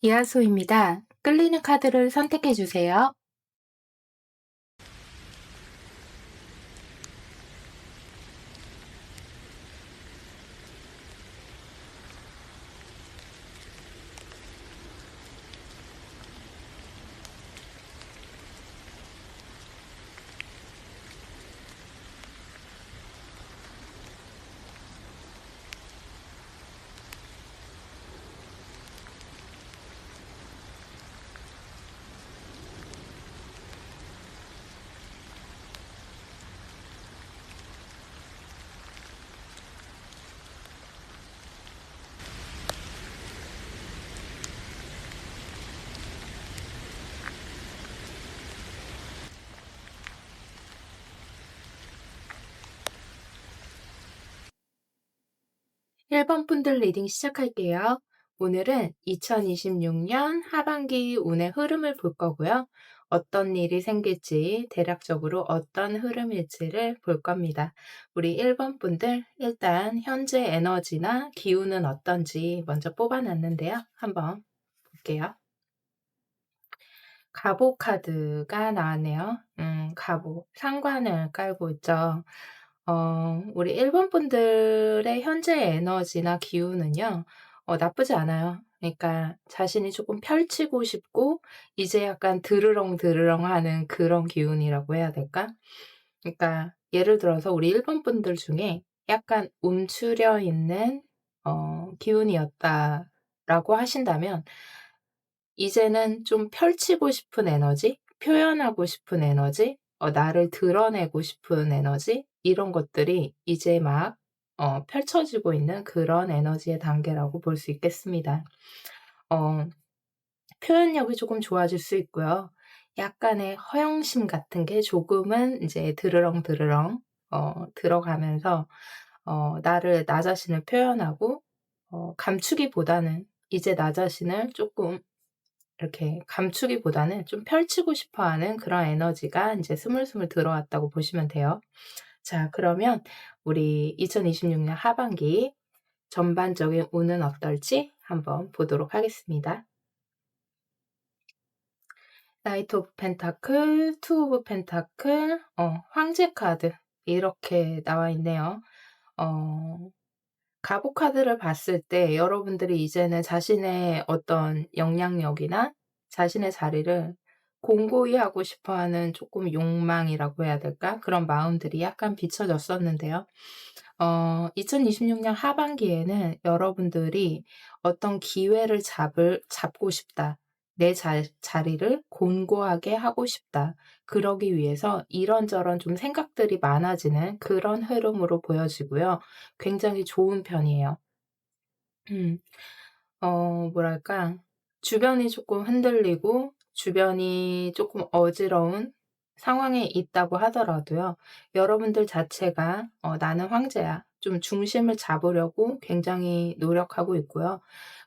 이하소입니다. 끌리는 카드를 선택해 주세요. 1번 분들 리딩 시작할게요. 오늘은 2026년 하반기 운의 흐름을 볼 거고요. 어떤 일이 생길지, 대략적으로 어떤 흐름일지를 볼 겁니다. 우리 1번 분들 일단 현재 에너지나 기운은 어떤지 먼저 뽑아놨는데요. 한번 볼게요. 갑오 카드가 나왔네요. 갑오. 상관을 깔고 있죠. 우리 1번 분들의 현재 에너지나 기운은요, 나쁘지 않아요. 그러니까 자신이 조금 펼치고 싶고, 이제 약간 드르렁드르렁 하는 그런 기운이라고 해야 될까? 그러니까 예를 들어서 우리 1번 분들 중에 약간 움츠려 있는 기운이었다라고 하신다면, 이제는 좀 펼치고 싶은 에너지, 표현하고 싶은 에너지, 나를 드러내고 싶은 에너지, 이런 것들이 이제 막 펼쳐지고 있는 그런 에너지의 단계라고 볼 수 있겠습니다. 어 표현력이 조금 좋아질 수 있고요. 약간의 허영심 같은 게 조금은 이제 드르렁드르렁 들어가면서 나를 나 자신을 표현하고, 감추기보다는 이제 나 자신을 조금 이렇게 감추기보다는 좀 펼치고 싶어 하는 그런 에너지가 인제 스물스물 들어왔다고 보시면 돼요. 자, 그러면 우리 2026년 하반기 전반적인 운은 어떨지 한번 보도록 하겠습니다. 나이트 오브 펜타클, 투 오브 펜타클, 황제 카드 이렇게 나와 있네요. 어 갑오 카드를 봤을 때 여러분들이 이제는 자신의 어떤 역량력이나 자신의 자리를 공고히 하고 싶어 하는 조금 욕망이라고 해야 될까? 그런 마음들이 약간 비춰졌었는데요. 2026년 하반기에는 여러분들이 어떤 기회를 잡고 싶다. 내 자리를 곤고하게 하고 싶다. 그러기 위해서 이런저런 좀 생각들이 많아지는 그런 흐름으로 보여지고요. 굉장히 좋은 편이에요. 음. 뭐랄까, 주변이 조금 흔들리고 주변이 조금 어지러운 상황에 있다고 하더라도요. 여러분들 자체가 '나는 황제야.' 좀 중심을 잡으려고 굉장히 노력하고 있고요.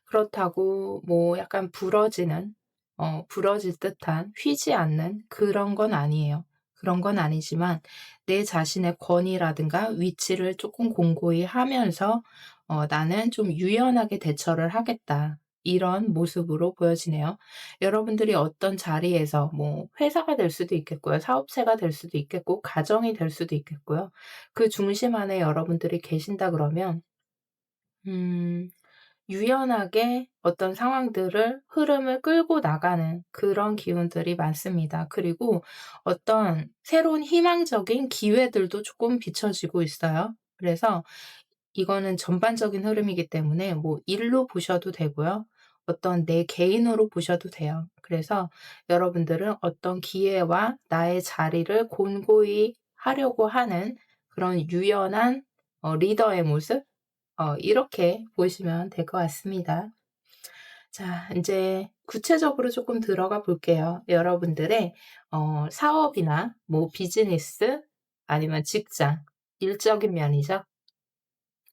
그렇다고 뭐 약간 부러질 듯한 휘지 않는 그런 건 아니에요. 그런 건 아니지만 내 자신의 권위라든가 위치를 조금 공고히 하면서 '나는 좀 유연하게 대처를 하겠다.' 이런 모습으로 보여지네요. 여러분들이 어떤 자리에서 뭐 회사가 될 수도 있겠고요. 사업체가 될 수도 있겠고 가정이 될 수도 있겠고요. 그 중심 안에 여러분들이 계신다 그러면 음 유연하게 어떤 상황들을 흐름을 끌고 나가는 그런 기운들이 많습니다. 그리고 어떤 새로운 희망적인 기회들도 조금 비춰지고 있어요. 그래서 이거는 전반적인 흐름이기 때문에 뭐 일로 보셔도 되고요. 어떤 내 개인으로 보셔도 돼요. 그래서 여러분들은 어떤 기회와 나의 자리를 곤고히 하려고 하는 그런 유연한 리더의 모습, 이렇게 보시면 될 것 같습니다. 자, 인제 구체적으로 쪼끔 들어가 볼게요. 여러분들의 사업이나 뭐 비즈니스 아니면 직장, 일적인 면이죠.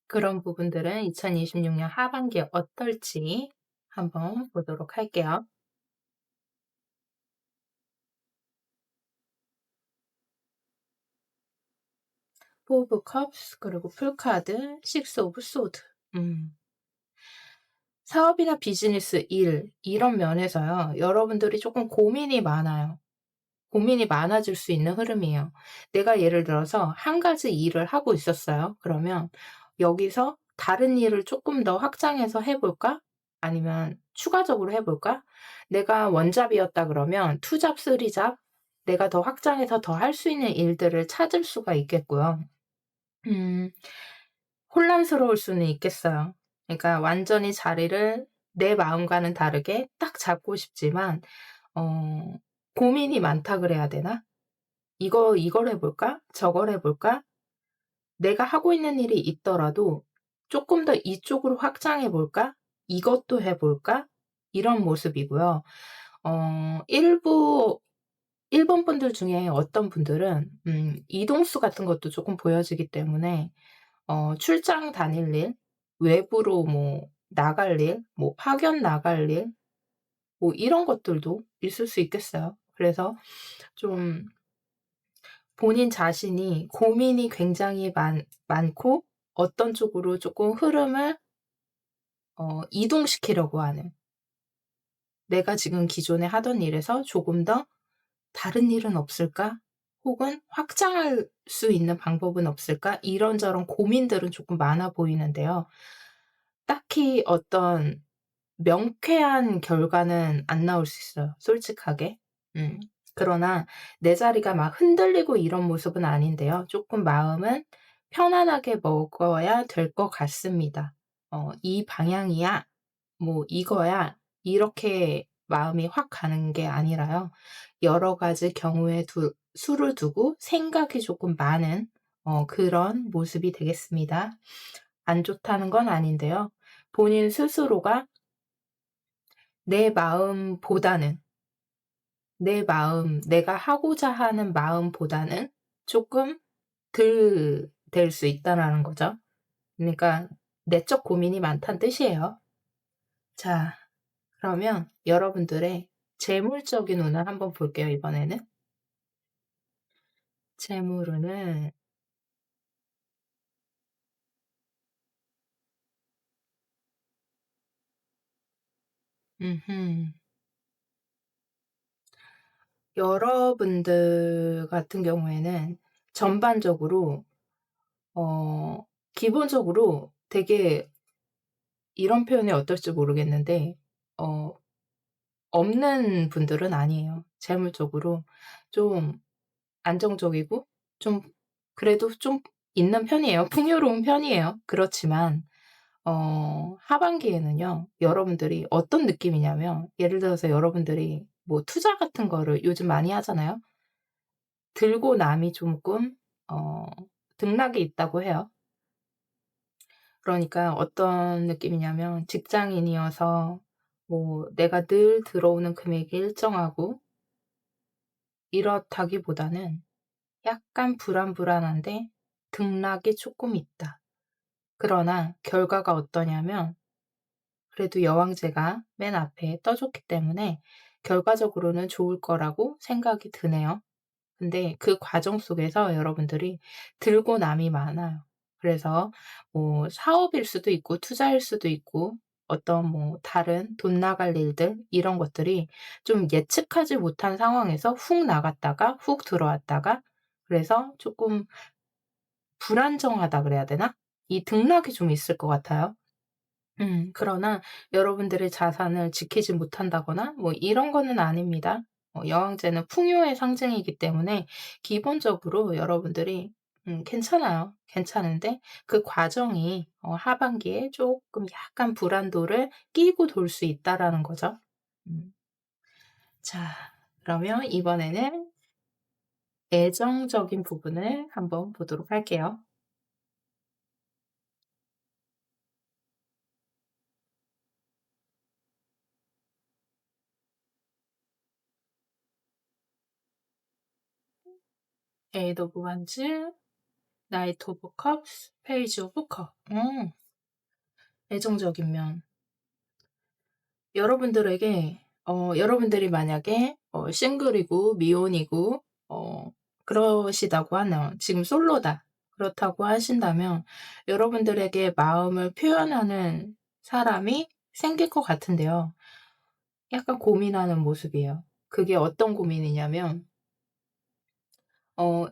그런 부분들은 2026년 하반기에 어떨지 한번 보도록 할게요. 포 오브 컵스, 그리고 풀 카드, 식스 오브 소드. 음. 사업이나 비즈니스, 일 이런 면에서요. 여러분들이 쪼끔 고민이 많아요. 고민이 많아질 수 있는 흐름이에요. 내가 예를 들어서 한 가지 일을 하고 있었어요. 그러면 여기서 '다른 일을 쪼끔 더 확장해서 해 볼까? 아니면 추가적으로 해 볼까?' 내가 원잡이였다 그러면 투 잡, 쓰리 잡 내가 더 확장해서 더 할 수 있는 일들을 찾을 수가 있겠고요. 음 혼란스러울 수는 있겠어요. 그러니까 완전히 자리를 내 마음과는 다르게 딱 잡고 싶지만 어 고민이 많다 그래야 되나? 이걸 해 볼까? 저걸 해 볼까?' 내가 하고 있는 일이 있더라도 '쪼끔 더 이쪽으로 확장해 볼까? 이것도 해 볼까?' 이런 모습이고요. 일본 분들 중에 어떤 분들은 이동수 같은 것도 쪼끔 보여지기 때문에 출장 다닐 일, 외부로 뭐 나갈 일, 뭐 파견 나갈 일 뭐 이런 것들도 있을 수 있겠어요. 그래서 좀 본인 자신이 고민이 굉장히 많고 어떤 쪽으로 쪼끔 흐름을 이동시키려고 하는, 내가 지금 기존에 하던 일에서 조금 더 '다른 일은 없을까? 혹은 확장할 수 있는 방법은 없을까?' 이런저런 고민들은 쪼끔 많아 보이는데요. 딱히 어떤 명쾌한 결과는 안 나올 수 있어요, 솔직하게. 음. 그러나 내 자리가 막 흔들리고 이런 모습은 아닌데요. 쪼끔 마음은 편안하게 먹어야 될 것 같습니다. '이 방향이야. 뭐 이거야.' 이렇게 마음이 확 가는 게 아니라요. 여러 가지 경우에 수를 두고 생각이 조금 많은 그런 모습이 되겠습니다. 안 좋다는 건 아닌데요. 본인 스스로가 내 마음보다는 내 마음, 내가 하고자 하는 마음보다는 쪼끔 덜 될 수 있다라는 거죠. 그러니까 내적 고민이 많다는 뜻이에요. 자, 그러면 여러분들의 재물적인 운을 한번 볼게요, 이번에는. 재물운은 음흠. 여러분들 같은 경우에는 전반적으로 어 기본적으로 되게, 이런 표현이 어떨지 모르겠는데 어 없는 분들은 아니에요. 재물적으로 좀 안정적이고 좀 그래도 좀 있는 편이에요. 풍요로운 편이에요. 그렇지만 하반기에는요, 여러분들이 어떤 느낌이냐면 예를 들어서 여러분들이 뭐 투자 같은 거를 요즘 많이 하잖아요. 들고 남이 조금 어 등락이 있다고 해요. 그러니까 어떤 느낌이냐면 직장인이어서 뭐 내가 늘 들어오는 금액이 일정하고 이렇다기보다는 약간 불안불안한데 등락이 쪼끔 있다. 그러나 결과가 어떠냐면 그래도 여왕제가 맨 앞에 떠줬기 때문에 결과적으로는 좋을 거라고 생각이 드네요. 근데 그 과정 속에서 여러분들이 들고 남이 많아요. 그래서 뭐 사업일 수도 있고 투자일 수도 있고 어떤 뭐 다른 돈 나갈 일들 이런 것들이 좀 예측하지 못한 상황에서 훅 나갔다가 훅 들어왔다가, 그래서 쪼끔 불안정하다 그래야 되나? 이 등락이 좀 있을 것 같아요. 그러나 여러분들의 자산을 지키지 못한다거나 뭐 이런 거는 아닙니다. 여왕제는 풍요의 상징이기 때문에 기본적으로 여러분들이 괜찮아요. 괜찮은데 그 과정이 하반기에 쪼끔 약간 불안도를 끼고 돌 수 있다라는 거죠. 음. 자, 그러면 이번에는 애정적인 부분을 한번 보도록 할게요. 에이드 오브 wands, 나이트 오브 컵스, 페이지 오브 컵. 애정적인 면. 여러분들에게 여러분들이 만약에 싱글이고 미혼이고 그러시다고 하면, 지금 솔로다, 그렇다고 하신다면 여러분들에게 마음을 표현하는 사람이 생길 것 같은데요. 약간 고민하는 모습이에요. 그게 어떤 고민이냐면 어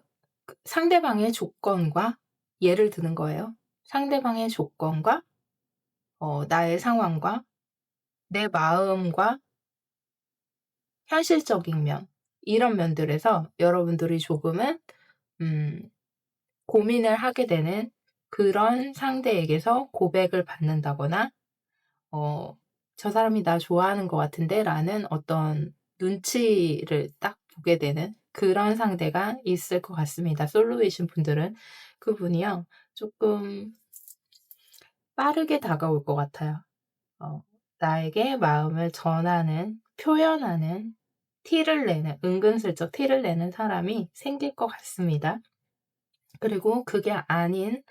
상대방의 조건과 예를 드는 거예요. 상대방의 조건과 나의 상황과 내 마음과 현실적인 면, 이런 면들에서 여러분들이 조금은 음 고민을 하게 되는, 그런 상대에게서 고백을 받는다거나 '저 사람이 나 좋아하는 것 같은데.'라는 어떤 눈치를 딱 보게 되는 그런 상대가 있을 것 같습니다, 솔로이신 분들은. 그분이요, 쪼끔 빠르게 다가올 것 같아요. 어 나에게 마음을 전하는, 표현하는, 티를 내는, 은근슬쩍 티를 내는 사람이 생길 것 같습니다. 그리고 그게 아닌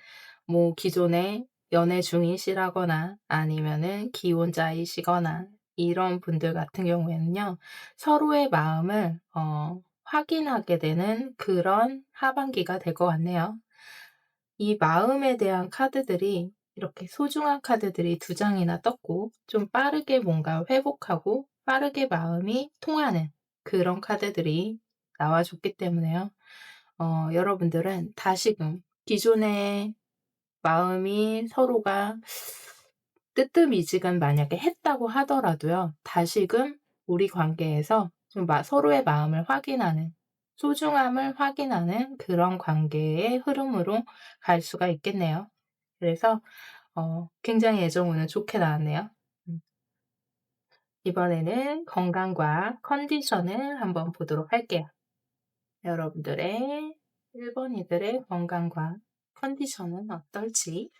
뭐 기존에 연애 중이시라거나 아니면은 기혼자이시거나 이런 분들 같은 경우에는요, 서로의 마음을 확인하게 되는 그런 하반기가 될 것 같네요. 이 마음에 대한 카드들이, 이렇게 소중한 카드들이 두 장이나 떴고, 좀 빠르게 뭔가 회복하고 빠르게 마음이 통하는 그런 카드들이 나와 줬기 때문에요. 여러분들은 다시금 기존에 마음이 서로가 뜨뜻미지근 만약에 했다고 하더라도요, 다시금 우리 관계에서 좀 서로의 마음을 확인하는, 소중함을 확인하는 그런 관계의 흐름으로 갈 수가 있겠네요. 그래서 굉장히 애정운은 좋게 나왔네요. 음. 이번에는 건강과 컨디션을 한번 보도록 할게요. 여러분들의 1 번이들의 건강과 컨디션은 어떨지.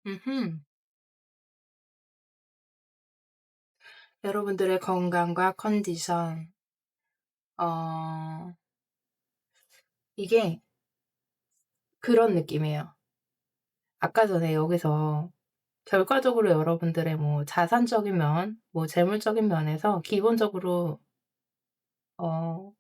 음흠. 여러분들의 건강과 컨디션. 어 이게 그런 느낌이에요. 아까 전에 여기서 결과적으로 여러분들의 뭐 자산적인 면, 뭐 재물적인 면에서 기본적으로 어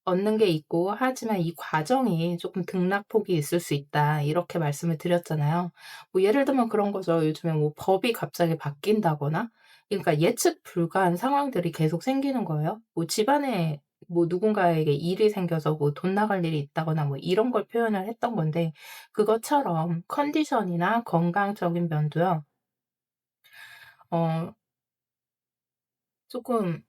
얻는 게 있고, 하지만 이 과정이 쪼끔 등락폭이 있을 수 있다, 이렇게 말씀을 드렸잖아요. 뭐 예를 들면 그런 거죠. 요즘에 뭐 법이 갑자기 바뀐다거나, 그러니까 예측 불가한 상황들이 계속 생기는 거예요. 뭐 집안에 뭐 누군가에게 일이 생겨서 뭐 돈 나갈 일이 있다거나 뭐 이런 걸 표현을 했던 건데, 그것처럼 컨디션이나 건강적인 면도요, 어 쪼끔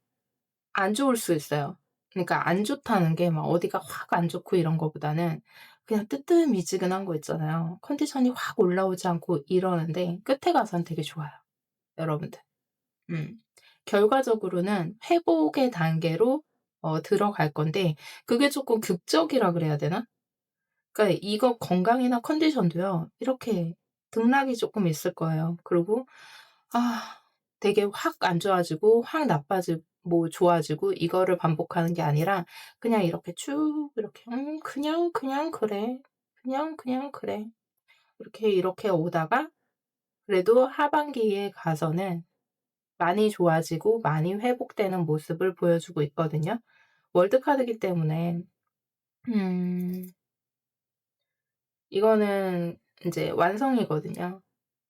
안 좋을 수 있어요. 그러니까 안 좋다는 게 막 어디가 확 안 좋고 이런 거보다는 그냥 뜨뜻미지근한 거 있잖아요. 컨디션이 확 올라오지 않고 이러는데 끝에 가서는 되게 좋아요, 여러분들. 음. 결과적으로는 회복의 단계로 들어갈 건데, 그게 쪼끔 극적이라 그래야 되나? 그러니까 이거 건강이나 컨디션도요, 이렇게 등락이 쪼끔 있을 거예요. 그리고 아 되게 확 안 좋아지고 확 나빠지고 뭐 좋아지고 이거를 반복하는 게 아니라 그냥 이렇게 쭉 이렇게 그냥 그래. 그냥 그래.' 이렇게 오다가 그래도 하반기에 가서는 많이 좋아지고 많이 회복되는 모습을 보여주고 있거든요. 월드 카드이기 때문에 음 이거는 인제 완성이거든요.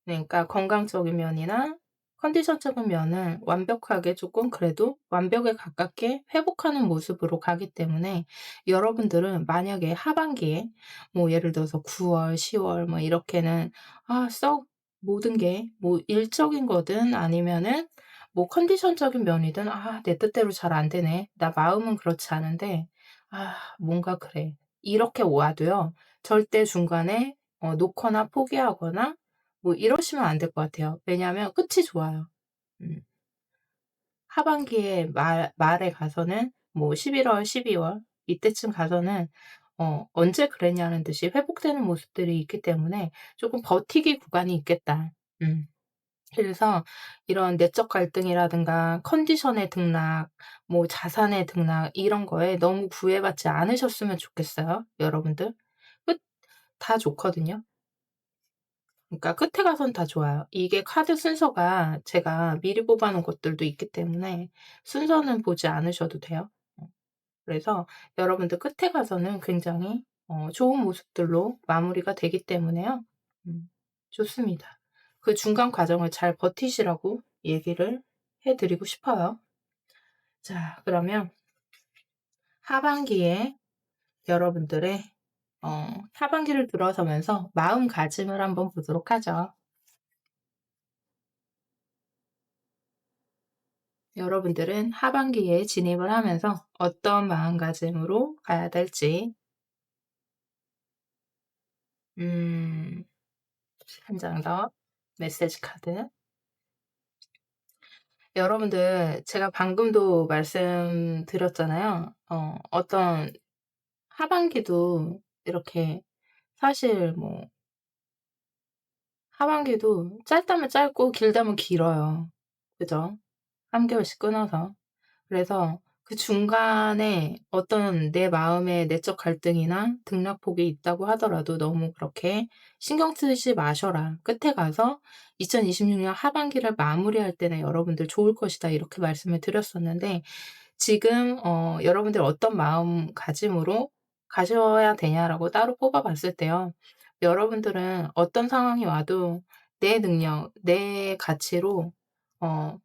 그러니까 건강적인 면이나 컨디션적인 면은 완벽하게 조금, 그래도 완벽에 가깝게 회복하는 모습으로 가기 때문에, 여러분들은 만약에 하반기에 뭐 예를 들어서 9 월, 10월 뭐 이렇게는 썩 모든 게 뭐 일적인 거든 아니면은 뭐 컨디션적인 면이든 '내 뜻대로 잘 안 되네. 나 마음은 그렇지 않은데 뭔가 그래.' 이렇게 와도요, 절대 중간에 놓거나 포기하거나 뭐 이러시면 안 될 것 같아요. 왜냐하면 끝이 좋아요. 음. 하반기에 말에 가서는 뭐 11 월, 12월 이때쯤 가서는 언제 그랬냐는 듯이 회복되는 모습들이 있기 때문에 조금 버티기 구간이 있겠다. 음. 그래서 이런 내적 갈등이라든가 컨디션의 등락, 뭐 자산의 등락, 이런 거에 너무 구애받지 않으셨으면 좋겠어요, 여러분들. 끝 다 좋거든요. 그러니까 끝에 가서는 다 좋아요. 이게 카드 순서가 제가 미리 뽑아 놓은 것들도 있기 때문에 순서는 보지 않으셔도 돼요. 그래서 여러분들 끝에 가서는 굉장히 좋은 모습들로 마무리가 되기 때문에요. 음 좋습니다. 그 중간 과정을 잘 버티시라고 얘기를 해 드리고 싶어요. 자, 그러면 하반기에 여러분들의 하반기를 들어서면서 마음가짐을 한번 보도록 하죠. 여러분들은 하반기에 진입을 하면서 어떤 마음가짐으로 가야 될지 한 장 더 메시지 카드. 여러분들 제가 방금도 말씀드렸잖아요. 어떤 하반기도 이렇게 사실 뭐 하반기도 짧다면 짧고 길다면 길어요. 그죠? 3 개월씩 끊어서. 그래서 그 중간에 어떤 내 마음의 내적 갈등이나 등락폭이 있다고 하더라도 너무 그렇게 신경 쓰지 마셔라. 끝에 가서 2026년 하반기를 마무리할 때는 여러분들 좋을 것이다. 이렇게 말씀을 드렸었는데 지금 여러분들 어떤 마음가짐으로 가셔야 되냐라고 따로 뽑아 봤을 때요. 여러분들은 어떤 상황이 와도 내 능력, 내 가치로 어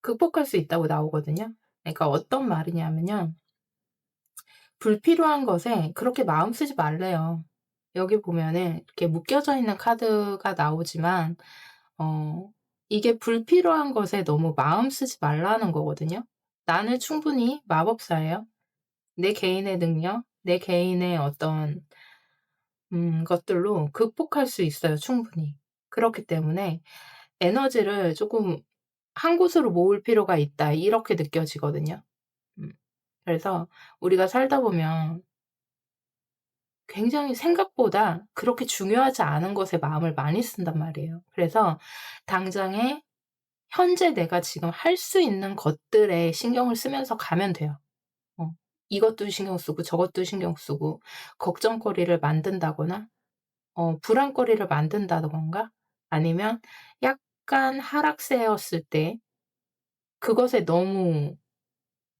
극복할 수 있다고 나오거든요. 그러니까 어떤 말이냐면요. 불필요한 것에 그렇게 마음 쓰지 말래요. 여기 보면은 이렇게 묶여져 있는 카드가 나오지만 어 이게 불필요한 것에 너무 마음 쓰지 말라는 거거든요. 나는 충분히 마법사예요. 내 개인의 능력, 내 개인의 어떤 것들로 극복할 수 있어요 충분히. 그렇기 때문에 에너지를 쪼끔 '한 곳으로 모을 필요가 있다.' 이렇게 느껴지거든요. 음. 그래서 우리가 살다 보면 굉장히 생각보다 그렇게 중요하지 않은 것에 마음을 많이 쓴단 말이에요. 그래서 당장에 현재 내가 지금 할 수 있는 것들에 신경을 쓰면서 가면 돼요. 어. 이것도 신경 쓰고 저것도 신경 쓰고 걱정거리를 만든다거나 불안거리를 만든다든가 아니면 약간 하락세였을 때 그것에 너무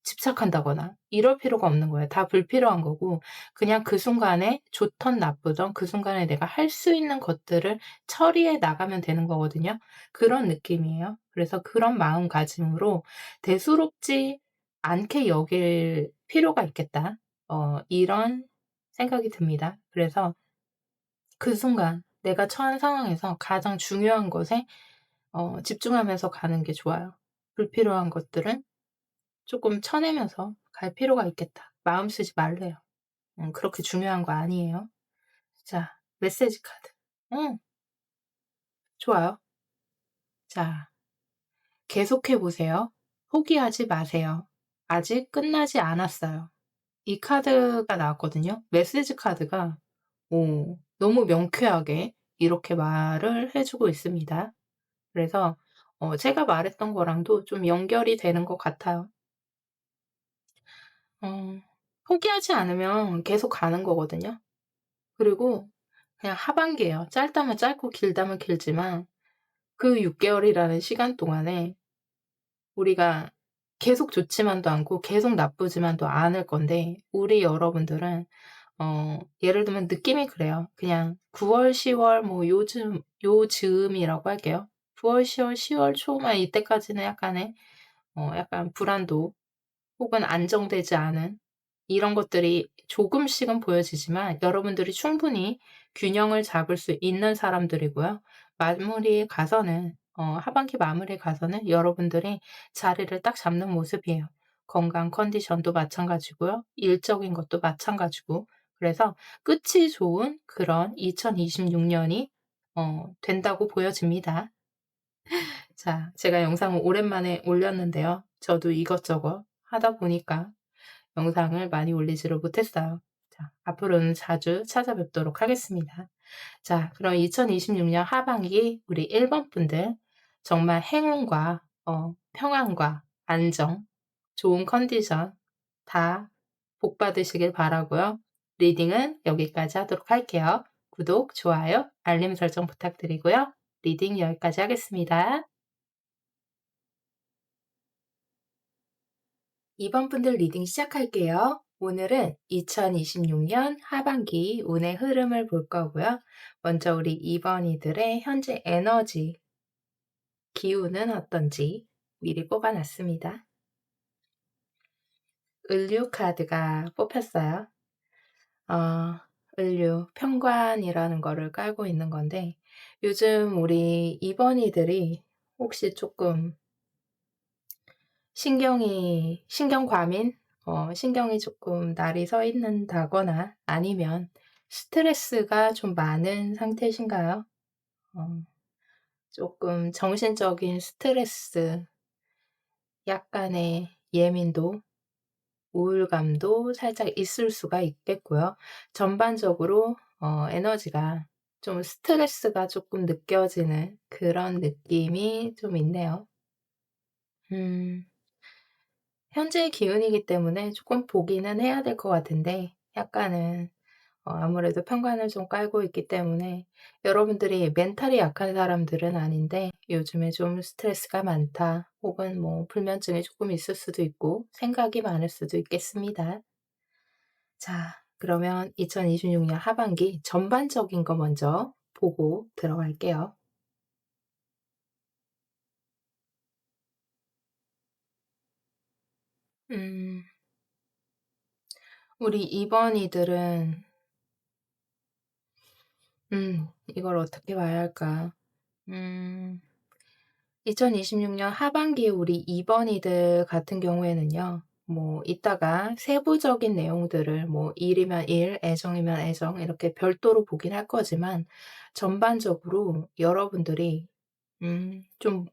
집착한다거나 이럴 필요가 없는 거예요. 다 불필요한 거고 그냥 그 순간에 좋든 나쁘든 그 순간에 내가 할 수 있는 것들을 처리해 나가면 되는 거거든요. 그런 느낌이에요. 그래서 그런 마음가짐으로 '대수롭지 않게 여길 필요가 있겠다.' 이런 생각이 듭니다. 그래서 그 순간 내가 처한 상황에서 가장 중요한 것에 집중하면서 가는 게 좋아요. 불필요한 것들은 쪼끔 쳐내면서 갈 필요가 있겠다. 마음 쓰지 말래요. 그렇게 중요한 거 아니에요. 자, 메시지 카드. 응, 좋아요. 자, 계속해 보세요. 포기하지 마세요. 아직 끝나지 않았어요. 이 카드가 나왔거든요. 메시지 카드가 너무 명쾌하게 이렇게 말을 해 주고 있습니다. 그래서 제가 말했던 거랑도 좀 연결이 되는 것 같아요. 어 포기하지 않으면 계속 가는 거거든요. 그리고 그냥 하반기예요. 짧다면 짧고 길다면 길지만 그 6 개월이라는 시간 동안에 우리가 계속 좋지만도 않고 계속 나쁘지만도 않을 건데 우리 여러분들은 예를 들면 느낌이 그래요. 그냥 9 월, 10월 뭐 요즈음이라고 할게요. 9 월, 10월, 10월 초만 이때까지는 약간의 약간 불안도 혹은 안정되지 않은 이런 것들이 조금씩은 보여지지만 여러분들이 충분히 균형을 잡을 수 있는 사람들이고요. 마무리에 가서는 하반기 마무리에 가서는 여러분들이 자리를 딱 잡는 모습이에요. 건강 컨디션도 마찬가지고요. 일적인 것도 마찬가지고. 그래서 끝이 좋은 그런 2026 년이 된다고 보여집니다. 자, 제가 영상을 오랜만에 올렸는데요. 저도 이것저것 하다 보니까 영상을 많이 올리지를 못했어요. 자, 앞으로는 자주 찾아뵙도록 하겠습니다. 자, 그럼 2026년 하반기 우리 1번 분들 정말 행운과 평안과 안정, 좋은 컨디션 다 복 받으시길 바라고요. 리딩은 여기까지 하도록 할게요. 구독, 좋아요, 알림 설정 부탁드리고요. 리딩 여기까지 하겠습니다. 2번 분들 리딩 시작할게요. 오늘은 2026년 하반기 운의 흐름을 볼 거고요. 먼저 우리 2번이들의 현재 에너지, 기운은 어떤지 미리 뽑아놨습니다. 을류 카드가 뽑혔어요. 어, 을류, 편관이라는 거를 깔고 있는 건데, 요즘 우리 2번이들이 혹시 조금 신경 과민? 신경이 조금 날이 서 있는다거나 아니면 스트레스가 좀 많은 상태신가요? 어, 조금 정신적인 스트레스, 약간의 예민도, 우울감도 살짝 있을 수가 있겠고요. 전반적으로 에너지가 좀 스트레스가 조금 느껴지는 그런 느낌이 좀 있네요. 음. 현재의 기운이기 때문에 조금 보기는 해야 될 것 같은데 약간은 아무래도 편관을 좀 깔고 있기 때문에 여러분들이 멘탈이 약한 사람들은 아닌데 요즘에 좀 스트레스가 많다 혹은 뭐 불면증이 조금 있을 수도 있고 생각이 많을 수도 있겠습니다. 자, 그러면 2026년 하반기 전반적인 거 먼저 보고 들어갈게요. 음, 우리 2번이들은 이걸 어떻게 봐야 할까? 음. 2026년 하반기에 우리 2 번이들 같은 경우에는요. 뭐 이따가 세부적인 내용들을 뭐 일이면 일, 애정이면 애정 이렇게 별도로 보긴 할 거지만 전반적으로 여러분들이 좀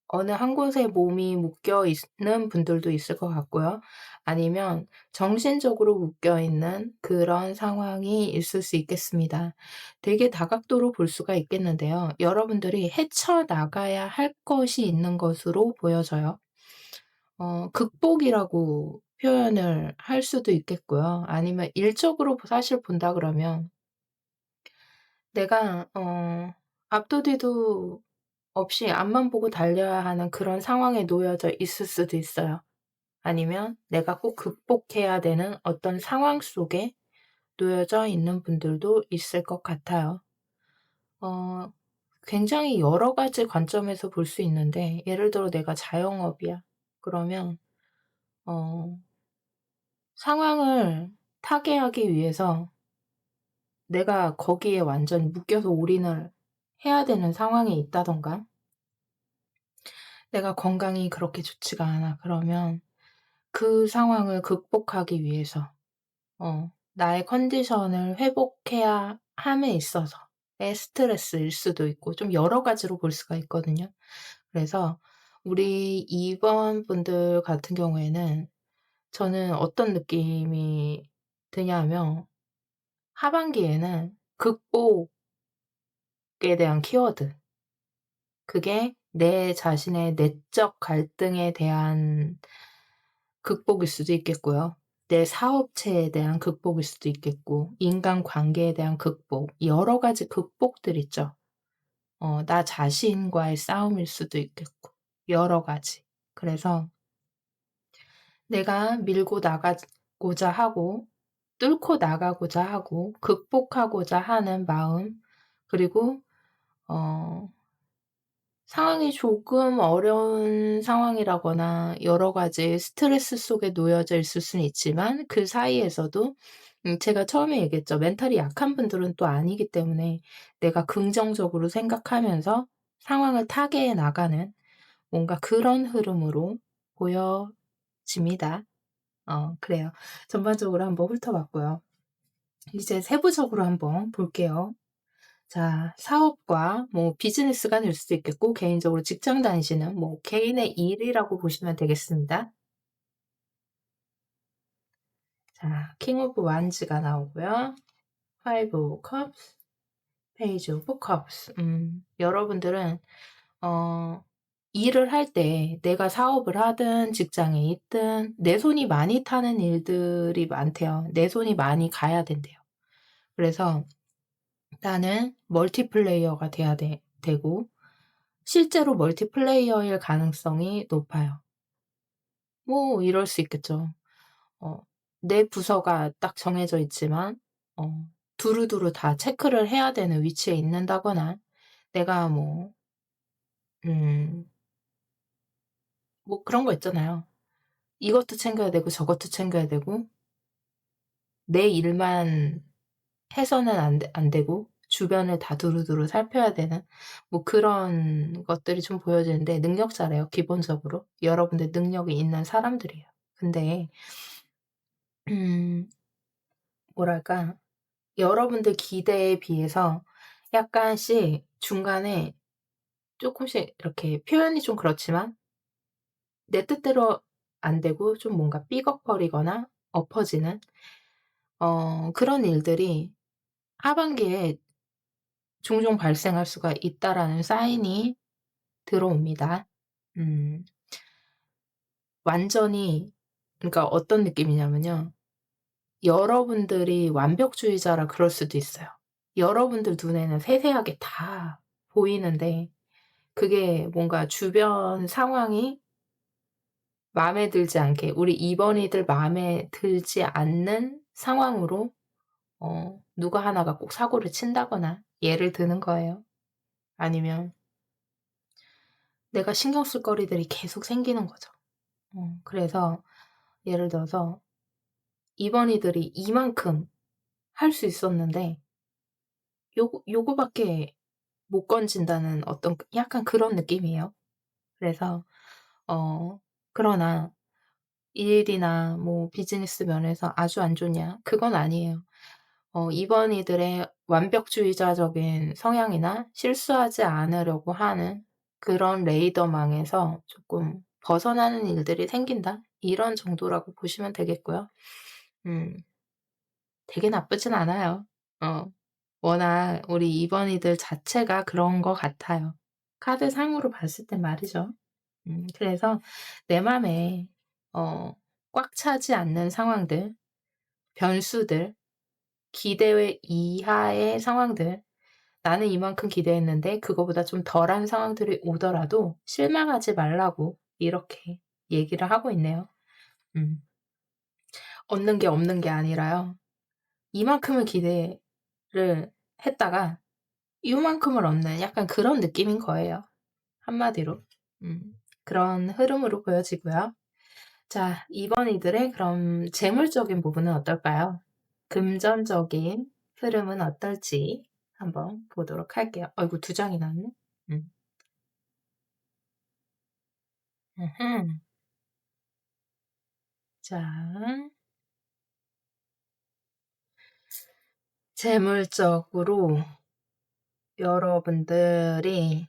어느 한 곳에 몸이 묶여 있는 분들도 있을 것 같고요. 아니면 정신적으로 묶여 있는 그런 상황이 있을 수 있겠습니다. 되게 다각도로 볼 수가 있겠는데요. 여러분들이 헤쳐나가야 할 것이 있는 것으로 보여져요. 극복이라고 표현을 할 수도 있겠고요. 아니면 일적으로 사실 본다 그러면 내가 앞도 뒤도 없이 앞만 보고 달려야 하는 그런 상황에 놓여져 있을 수도 있어요. 아니면 내가 꼭 극복해야 되는 어떤 상황 속에 놓여져 있는 분들도 있을 것 같아요. 어 굉장히 여러 가지 관점에서 볼 수 있는데 예를 들어 내가 자영업이야. 그러면 어 상황을 타개하기 위해서 내가 거기에 완전히 묶여서 올인을 해야 되는 상황에 있다든가 내가 건강이 그렇게 좋지가 않아. 그러면 그 상황을 극복하기 위해서 나의 컨디션을 회복해야 함에 있어서의 스트레스일 수도 있고 좀 여러 가지로 볼 수가 있거든요. 그래서 우리 2번 분들 같은 경우에는 저는 어떤 느낌이 드냐면 하반기에는 극복에 대한 키워드, 그게 내 자신의 내적 갈등에 대한 극복일 수도 있겠고요. 내 사업체에 대한 극복일 수도 있겠고 인간관계에 대한 극복, 여러 가지 극복들 있죠. 나 자신과의 싸움일 수도 있겠고 여러 가지. 그래서 내가 밀고 나가고자 하고 뚫고 나가고자 하고 극복하고자 하는 마음, 그리고 어 상황이 조금 어려운 상황이라거나 여러 가지 스트레스 속에 놓여져 있을 수는 있지만 그 사이에서도 제가 처음에 얘기했죠. 멘탈이 약한 분들은 또 아니기 때문에 내가 긍정적으로 생각하면서 상황을 타개해 나가는 뭔가 그런 흐름으로 보여집니다. 그래요. 전반적으로 한번 훑어봤고요. 이제 세부적으로 한번 볼게요. 자, 사업과 뭐 비즈니스가 될 수도 있겠고 개인적으로 직장 다니시는 뭐 개인의 일이라고 보시면 되겠습니다. 자, 킹 오브 완즈가 나오고요. 파이브 오브 컵스, 페이지 오브 컵스. 여러분들은 어 일을 할 때 내가 사업을 하든 직장에 있든 내 손이 많이 타는 일들이 많대요. 내 손이 많이 가야 된대요. 그래서 나는 멀티플레이어가 돼야 되고 실제로 멀티플레이어일 가능성이 높아요. 뭐 이럴 수 있겠죠. 어 내 부서가 딱 정해져 있지만 어 두루두루 다 체크를 해야 되는 위치에 있는다거나 내가 음 뭐 그런 거 있잖아요. 이것도 챙겨야 되고 저것도 챙겨야 되고 내 일만 해서는 안 되고 주변을 다 두루두루 살펴야 되는 뭐 그런 것들이 좀 보여지는데 능력자래요 기본적으로. 여러분들 능력이 있는 사람들이에요. 근데 음 뭐랄까 여러분들 기대에 비해서 약간씩 중간에 쪼끔씩 이렇게 표현이 좀 그렇지만 내 뜻대로 안 되고 좀 뭔가 삐걱거리거나 엎어지는 그런 일들이 하반기에 종종 발생할 수가 있다라는 사인이 들어옵니다. 음 완전히 그러니까 어떤 느낌이냐면요. 여러분들이 완벽주의자라 그럴 수도 있어요. 여러분들 눈에는 세세하게 다 보이는데 그게 뭔가 주변 상황이 마음에 들지 않게 우리 입원이들 마음에 들지 않는 상황으로 누가 하나가 꼭 사고를 친다거나 예를 드는 거예요. 아니면 내가 신경 쓸 거리들이 계속 생기는 거죠. 그래서 예를 들어서 입원이들이 이만큼 할 수 있었는데 요거밖에 못 건진다는 어떤 약간 그런 느낌이에요. 그래서 어 그러나 일이나 뭐 비즈니스 면에서 아주 안 좋냐? 그건 아니에요. 입원이들의 완벽주의자적인 성향이나 실수하지 않으려고 하는 그런 레이더망에서 쪼끔 벗어나는 일들이 생긴다? 이런 정도라고 보시면 되겠고요. 음 되게 나쁘진 않아요. 어 워낙 우리 입원이들 자체가 그런 것 같아요. 카드상으로 봤을 땐 말이죠. 그래서 내 맘에 어 꽉 차지 않는 상황들, 변수들, 기대 이하의 상황들, 나는 이만큼 기대했는데 그거보다 좀 덜한 상황들이 오더라도 실망하지 말라고 이렇게 얘기를 하고 있네요. 음. 얻는 게 없는 게 아니라요. 이만큼을 기대를 했다가 요만큼을 얻는 약간 그런 느낌인 거예요. 한마디로. 음. 그런 흐름으로 보여지고요. 자, 이번 이들의 그럼 재물적인 부분은 어떨까요? 금전적인 흐름은 어떨지 한번 보도록 할게요. 아이고 두 장이 나왔네. 음. 음흠. 자, 재물적으로 여러분들이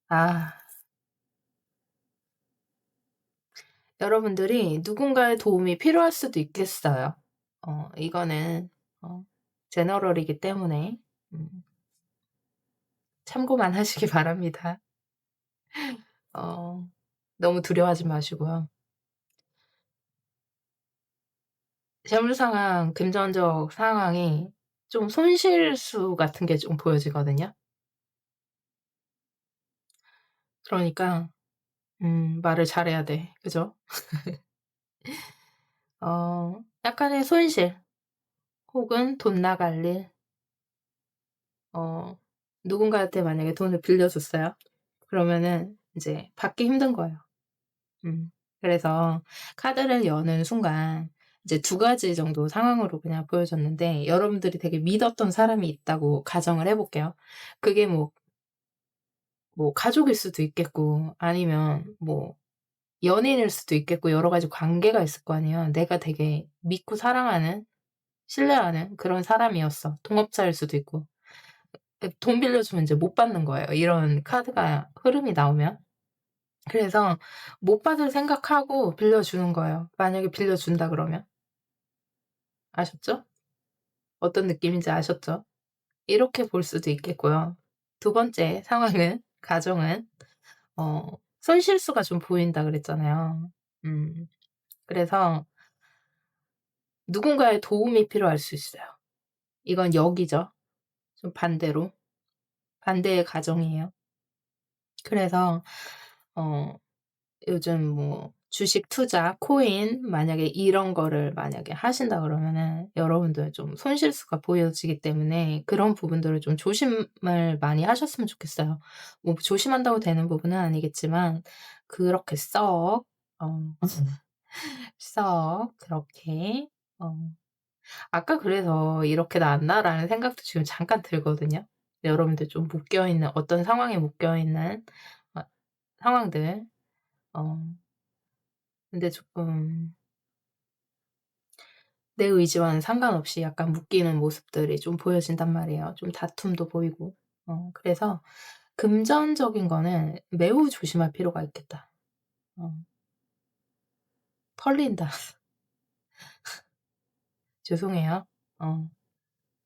아 여러분들이 누군가의 도움이 필요할 수도 있겠어요. 이거는 어 제너럴이기 때문에 음 참고만 하시기 바랍니다. 어 너무 두려워하지 마시고요. 재물 상황, 금전적 상황이 좀 손실수 같은 게 좀 보여지거든요. 그러니까 말을 잘해야 돼. 그죠? 약간의 손실 혹은 돈 나갈 일 누군가한테 만약에 돈을 빌려줬어요. 그러면은 이제 받기 힘든 거예요. 음. 그래서 카드를 여는 순간 이제 두 가지 정도 상황으로 그냥 보여졌는데 여러분들이 되게 믿었던 사람이 있다고 가정을 해 볼게요. 그게 뭐 가족일 수도 있겠고 아니면 뭐 연인일 수도 있겠고 여러 가지 관계가 있을 거 아니에요. 내가 되게 믿고 사랑하는 신뢰하는 그런 사람이었어. 동업자일 수도 있고. 돈 빌려주면 이제 못 받는 거예요, 이런 카드가 흐름이 나오면. 그래서 못 받을 생각하고 빌려주는 거예요, 만약에 빌려준다 그러면. 아셨죠? 어떤 느낌인지 아셨죠? 이렇게 볼 수도 있겠고요. 두 번째 상황은 가정은 손실수가 좀 보인다 그랬잖아요. 음. 그래서 누군가의 도움이 필요할 수 있어요. 이건 역이죠. 좀 반대로. 반대의 가정이에요. 그래서 어 요즘 뭐 주식 투자, 코인 만약에 이런 거를 만약에 하신다 그러면은 여러분들 좀 손실수가 보여지기 때문에 그런 부분들을 좀 조심을 많이 하셨으면 좋겠어요. 뭐 조심한다고 되는 부분은 아니겠지만 그렇게 어 썩 그렇게 어 아까 그래서 '이렇게 낫나?'라는 생각도 지금 잠깐 들거든요. 여러분들 좀 묶여 있는 어떤 상황에 묶여 있는 어 상황들. 어 근데 조금 내 의지와는 상관없이 약간 묶이는 모습들이 좀 보여진단 말이에요. 좀 다툼도 보이고. 그래서 금전적인 거는 매우 조심할 필요가 있겠다. 어 털린다. 죄송해요. 어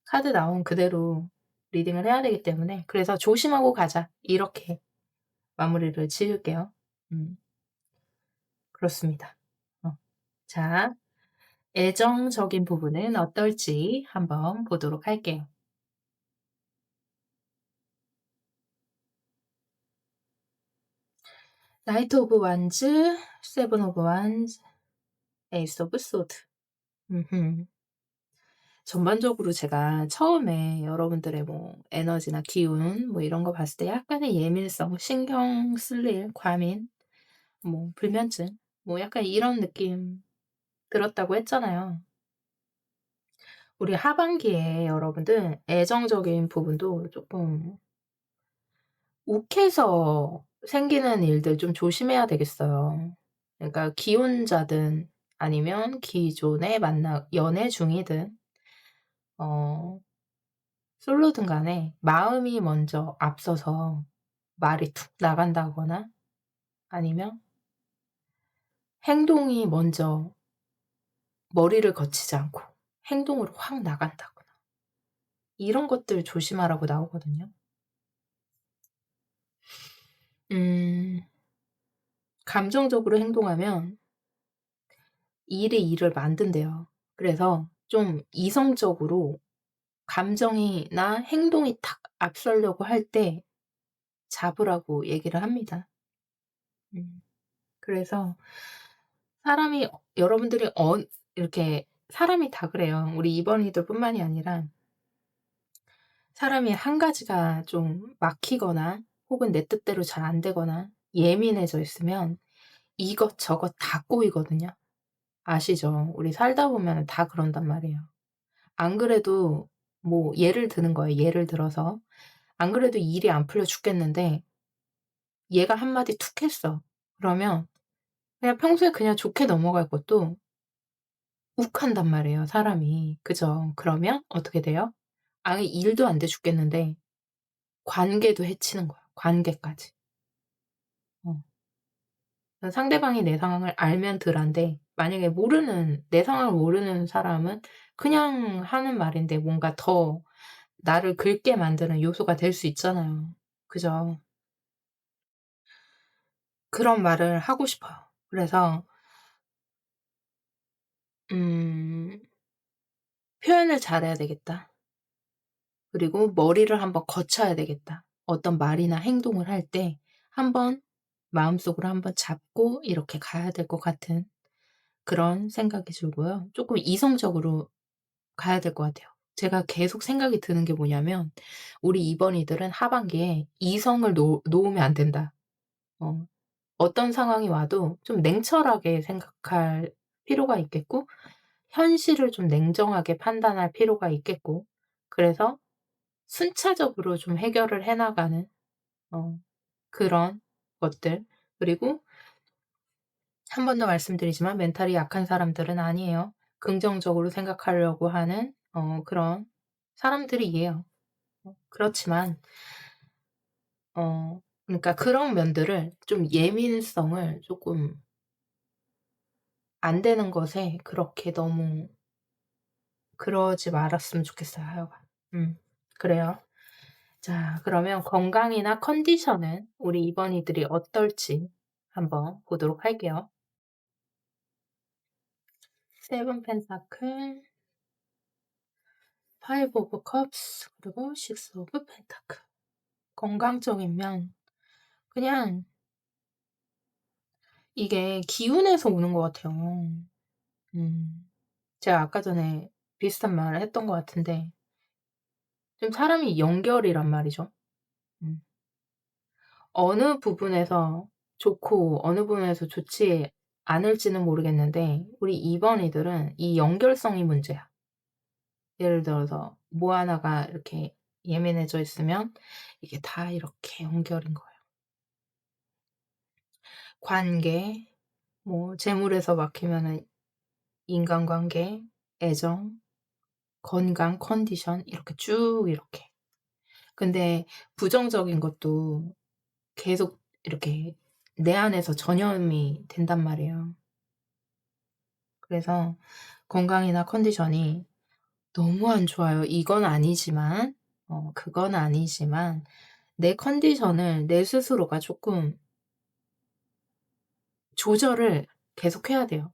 카드 나온 그대로 리딩을 해야 되기 때문에 그래서 '조심하고 가자.' 이렇게 마무리를 지을게요. 음 그렇습니다. 어 자, 애정적인 부분은 어떨지 한번 보도록 할게요. 나이트 오브 wands, 세븐 오브 wands, 에이스 오브 소드. 음음. 전반적으로 제가 처음에 여러분들의 뭐 에너지나 기운 뭐 이런 거 봤을 때 약간의 예민성, 신경 쓸 일, 과민, 뭐 불면증 뭐 약간 이런 느낌 들었다고 했잖아요. 우리 하반기에 여러분들 애정적인 부분도 쪼끔 욱해서 생기는 일들 좀 조심해야 되겠어요. 그러니까 기혼자든 아니면 기존에 만나 연애 중이든 어 솔로든 간에 마음이 먼저 앞서서 말이 툭 나간다거나 아니면 행동이 먼저 머리를 거치지 않고 행동으로 확 나간다거나 이런 것들 조심하라고 나오거든요. 음 감정적으로 행동하면 일이 일을 만든대요. 그래서 좀 이성적으로 감정이나 행동이 탁 앞서려고 할 때 잡으라고 얘기를 합니다. 음. 그래서 사람이 여러분들이 이렇게 사람이 다 그래요. 우리 이번이들뿐만이 아니라 사람이 한 가지가 좀 막히거나 혹은 내 뜻대로 잘 안 되거나 예민해져 있으면 이것저것 다 꼬이거든요. 아시죠? 우리 살다 보면은 다 그런단 말이에요. 안 그래도 뭐 예를 드는 거예요. 예를 들어서 안 그래도 일이 안 풀려 죽겠는데 얘가 한마디 툭 했어. 그러면 그냥 평소에 그냥 좋게 넘어갈 것도 욱한단 말이에요, 사람이. 그죠? 그러면 어떻게 돼요? 아예 일도 안 돼 죽겠는데 관계도 해치는 거야, 관계까지. 어. 상대방이 내 상황을 알면 덜한데 만약에 모르는 내 상황을 모르는 사람은 그냥 하는 말인데 뭔가 더 나를 긁게 만드는 요소가 될 수 있잖아요. 그죠? 그런 말을 하고 싶어요. 그래서 음 '표현을 잘해야 되겠다.' 그리고 '머리를 한번 거쳐야 되겠다.' 어떤 말이나 행동을 할 때 한번 마음속으로 한번 잡고 이렇게 가야 될 것 같은 그런 생각이 들고요. 쪼끔 이성적으로 가야 될 것 같아요. 제가 계속 생각이 드는 게 뭐냐면 '우리 이번이들은 하반기에 이성을 놓으면 안 된다.' 어 어떤 상황이 와도 좀 냉철하게 생각할 필요가 있겠고 현실을 좀 냉정하게 판단할 필요가 있겠고 그래서 순차적으로 좀 해결을 해 나가는 어 그런 것들 그리고 한 번 더 말씀드리지만 멘탈이 약한 사람들은 아니에요. 긍정적으로 생각하려고 하는 그런 사람들이에요. 그렇지만 그러니까 그런 면들을 좀 예민성을 쪼끔 안 되는 것에 그렇게 너무 그러지 말았으면 좋겠어요 하여간. 그래요. 자, 그러면 건강이나 컨디션은 우리 이번이들이 어떨지 한번 보도록 할게요. 세븐 펜타클, 파이브 오브 컵스 그리고 식스 오브 펜타클. 건강적인 면 그냥 이게 기운에서 오는 것 같아요. 제가 아까 전에 비슷한 말을 했던 것 같은데 좀 사람이 연결이란 말이죠. 음. 어느 부분에서 좋고 어느 부분에서 좋지 않을지는 모르겠는데 우리 2 번이들은 이 연결성이 문제야. 예를 들어서 뭐 하나가 이렇게 예민해져 있으면 이게 다 이렇게 연결인 거예요. 관계, 뭐 재물에서 막히면은 인간관계, 애정, 건강, 컨디션 이렇게 쭉 이렇게. 근데 부정적인 것도 계속 이렇게 내 안에서 전염이 된단 말이에요. 그래서 건강이나 컨디션이 너무 안 좋아요. 이건 아니지만 그건 아니지만 내 컨디션을 내 스스로가 쪼끔 조절을 계속해야 돼요.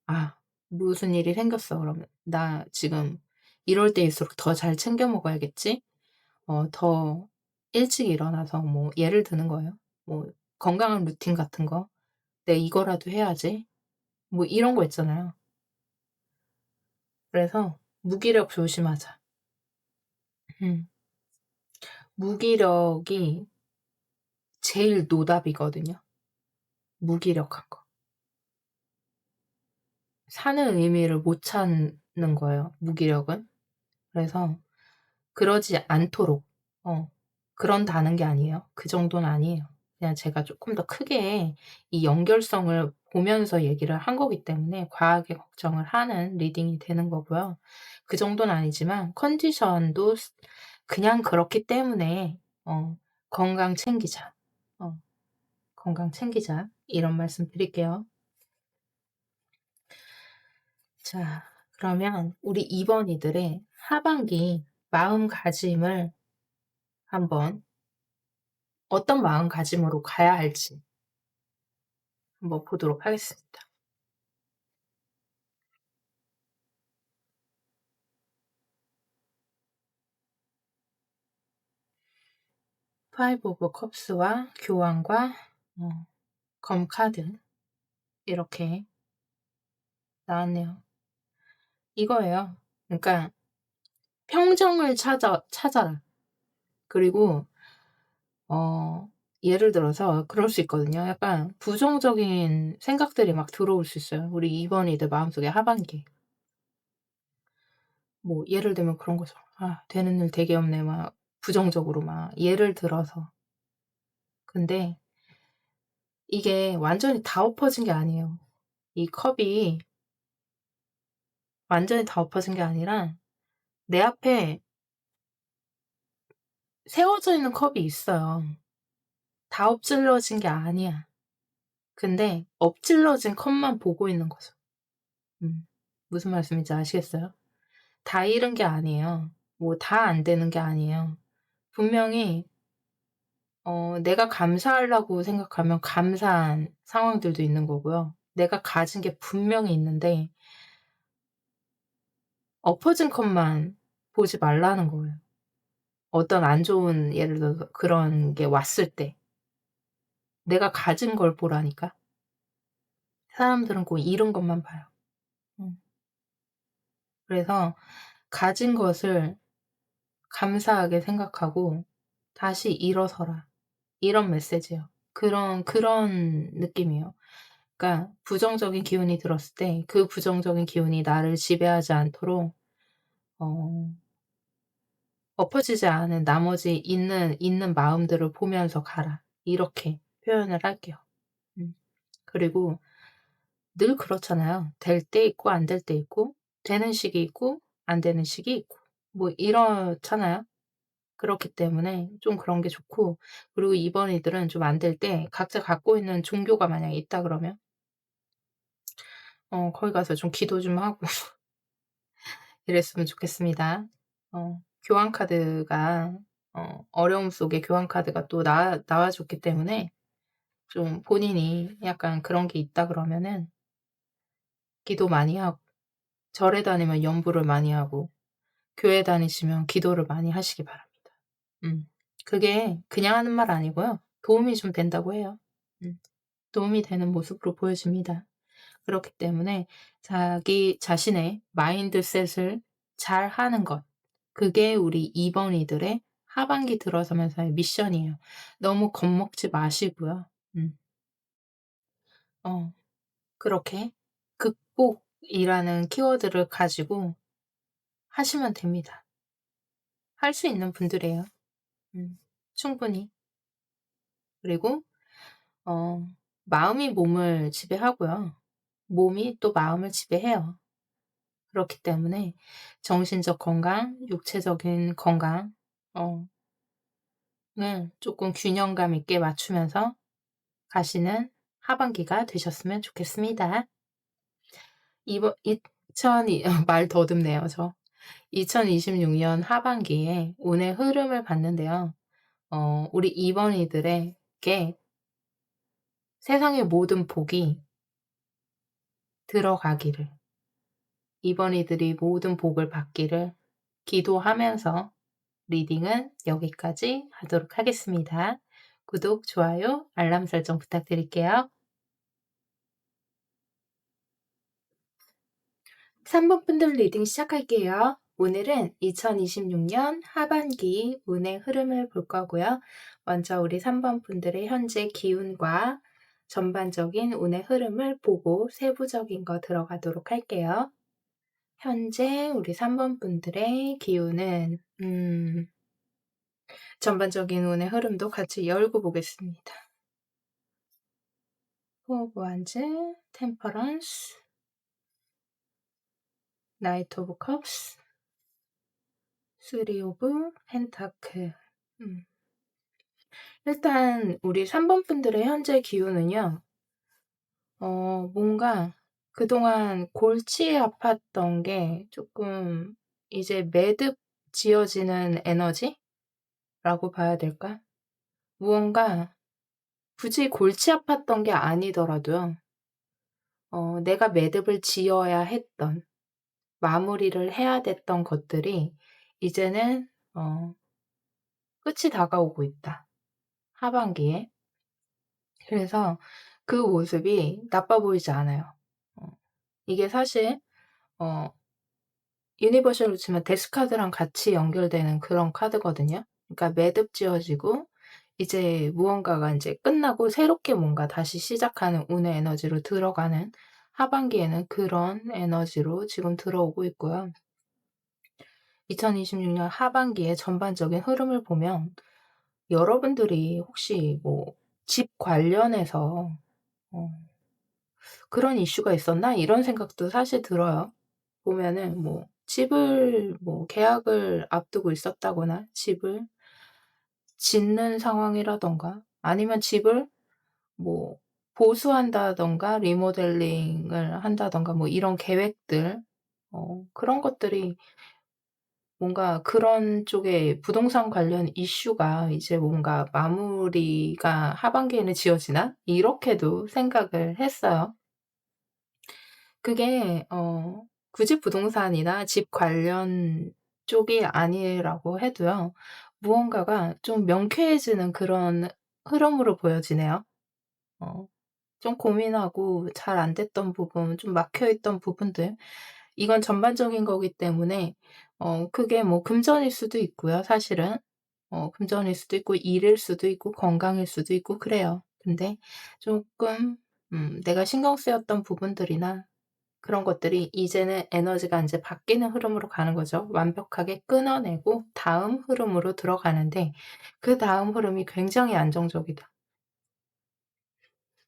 '아 무슨 일이 생겼어.' 그러면 '나 지금 이럴 때일수록 더 잘 챙겨 먹어야겠지.' 더 일찍 일어나서 뭐 예를 드는 거예요. 뭐 건강한 루틴 같은 거 '내가 이거라도 해야지.' 뭐 이런 거 있잖아요. 그래서 무기력 조심하자. 음. 무기력이 제일 노답이거든요, 무기력한 거. 사는 의미를 못 찾는 거예요, 무기력은. 그래서 그러지 않도록 그런다는 게 아니에요. 그 정도는 아니에요. 그냥 제가 쪼끔 더 크게 이 연결성을 보면서 얘기를 한 거기 때문에 과하게 걱정을 하는 리딩이 되는 거고요. 그 정도는 아니지만 컨디션도 그냥 그렇기 때문에 어 "건강 챙기자. 어 건강 챙기자." 이런 말씀 드릴게요. 자 그러면 우리 2 번이들의 하반기 마음가짐을 한번 어떤 마음가짐으로 가야 할지 한번 보도록 하겠습니다. 파이브 오브 컵스와 교환과 검 카드 이렇게 나왔네요. 이거예요. 그러니까 평정을 찾아라. 그리고 어 예를 들어서 그럴 수 있거든요. 약간 부정적인 생각들이 막 들어올 수 있어요, 우리 2 번이들 마음속에 하반기에. 뭐 예를 들면 그런 거죠. '아 되는 일 되게 없네.' 막 부정적으로 막 예를 들어서. 근데 이게 완전히 다 엎어진 게 아니에요. 이 컵이 완전히 다 엎어진 게 아니라 내 앞에 세워져 있는 컵이 있어요. 다 엎질러진 게 아니야. 근데 엎질러진 컵만 보고 있는 거죠. 음. 무슨 말씀인지 아시겠어요? 다 잃은 게 아니에요. 뭐 다 안 되는 게 아니에요. 분명히 내가 감사하려고 생각하면 감사한 상황들도 있는 거고요. 내가 가진 게 분명히 있는데 엎어진 컵만 보지 말라는 거예요. 어떤 안 좋은 예를 들어서 그런 게 왔을 때 내가 가진 걸 보라니까. 사람들은 꼭 잃은 것만 봐요. 음. 그래서 가진 것을 감사하게 생각하고 다시 일어서라. 이런 메시지예요. 그런 느낌이에요. 그러니까 부정적인 기운이 들었을 때 그 부정적인 기운이 나를 지배하지 않도록 어 엎어지지 않은 나머지 있는 마음들을 보면서 가라. 이렇게 표현을 할게요. 음. 그리고 늘 그렇잖아요. 될 때 있고 안 될 때 있고 되는 시기 있고 안 되는 시기 있고 뭐 이렇잖아요. 그렇기 때문에 좀 그런 게 좋고 그리고 이번 이들은 좀 안 될 때 각자 갖고 있는 종교가 만약에 있다 그러면 거기 가서 좀 기도 좀 하고 이랬으면 좋겠습니다. 교환 카드가 어려움 속에 교환 카드가 또 나와 줬기 때문에 좀 본인이 약간 그런 게 있다 그러면은 기도 많이 하고 절에 다니면 염불을 많이 하고 교회 다니시면 기도를 많이 하시기 바랍니다. 음. 그게 그냥 하는 말 아니고요. 도움이 좀 된다고 해요. 음. 도움이 되는 모습으로 보여집니다. 그렇기 때문에 자기 자신의 마인드셋을 잘하는 것, 그게 우리 2 번이들의 하반기 들어서면서의 미션이에요. 너무 겁먹지 마시고요. 음. 어 그렇게 극복이라는 키워드를 가지고 하시면 됩니다. 할 수 있는 분들이에요. 충분히. 그리고 어 마음이 몸을 지배하고요. 몸이 또 마음을 지배해요. 그렇기 때문에 정신적 건강, 육체적인 건강 어 을 쪼끔 균형감 있게 맞추면서 가시는 하반기가 되셨으면 좋겠습니다. 이번 2002 말 더듬네요 저. 2026년 하반기에 운의 흐름을 봤는데요. 우리 이번이들에게 세상의 모든 복이 들어가기를, 이번이들이 모든 복을 받기를 기도하면서 리딩은 여기까지 하도록 하겠습니다. 구독, 좋아요, 알람 설정 부탁드릴게요. 3번 분들 리딩 시작할게요. 오늘은 2026년 하반기 운의 흐름을 볼 거고요. 먼저 우리 3번 분들의 현재 기운과 전반적인 운의 흐름을 보고 세부적인 거 들어가도록 할게요. 현재 우리 3번 분들의 기운은 전반적인 운의 흐름도 같이 열고 보겠습니다. 포 오브 완즈, 템퍼런스, 나이트 오브 컵스, 쓰리 오브 펜타클. 음. 일단 우리 3번 분들의 현재 기운은요. 뭔가 그동안 골치 아팠던 게 쪼끔 이제 매듭지어지는 에너지라고 봐야 될까? 무언가 굳이 골치 아팠던 게 아니더라도요. 내가 매듭을 지어야 했던, 마무리를 해야 됐던 것들이 이제는 끝이 다가오고 있다, 하반기에. 그래서 그 모습이 나빠 보이지 않아요. 어 이게 사실 어 유니버셜로 치면 데스카드랑 같이 연결되는 그런 카드거든요. 그러니까 매듭 지어지고 이제 무언가가 인제 끝나고 새롭게 뭔가 다시 시작하는 운의 에너지로 들어가는, 하반기에는 그런 에너지로 지금 들어오고 있고요. 2026년 하반기의 전반적인 흐름을 보면 여러분들이 혹시 뭐 집 관련해서 어 '그런 이슈가 있었나?' 이런 생각도 사실 들어요. 보면은 뭐 집을 뭐 계약을 앞두고 있었다거나 집을 짓는 상황이라든가 아니면 집을 뭐 보수한다든가 리모델링을 한다든가 뭐 이런 계획들, 그런 것들이 뭔가 그런 쪽에 부동산 관련 이슈가 이제 뭔가 '마무리가 하반기에는 지어지나?' 이렇게도 생각을 했어요. 그게 굳이 부동산이나 집 관련 쪽이 아니라고 해도요. 무언가가 좀 명쾌해지는 그런 흐름으로 보여지네요. 어 좀 고민하고 잘 안 됐던 부분, 좀 막혀 있던 부분들, 이건 전반적인 거기 때문에 그게 뭐 금전일 수도 있고요 사실은. 금전일 수도 있고 일일 수도 있고 건강일 수도 있고 그래요. 근데 쪼끔 내가 신경 쓰였던 부분들이나 그런 것들이 이제는 에너지가 인제 바뀌는 흐름으로 가는 거죠. 완벽하게 끊어내고 다음 흐름으로 들어가는데 그다음 흐름이 굉장히 안정적이다.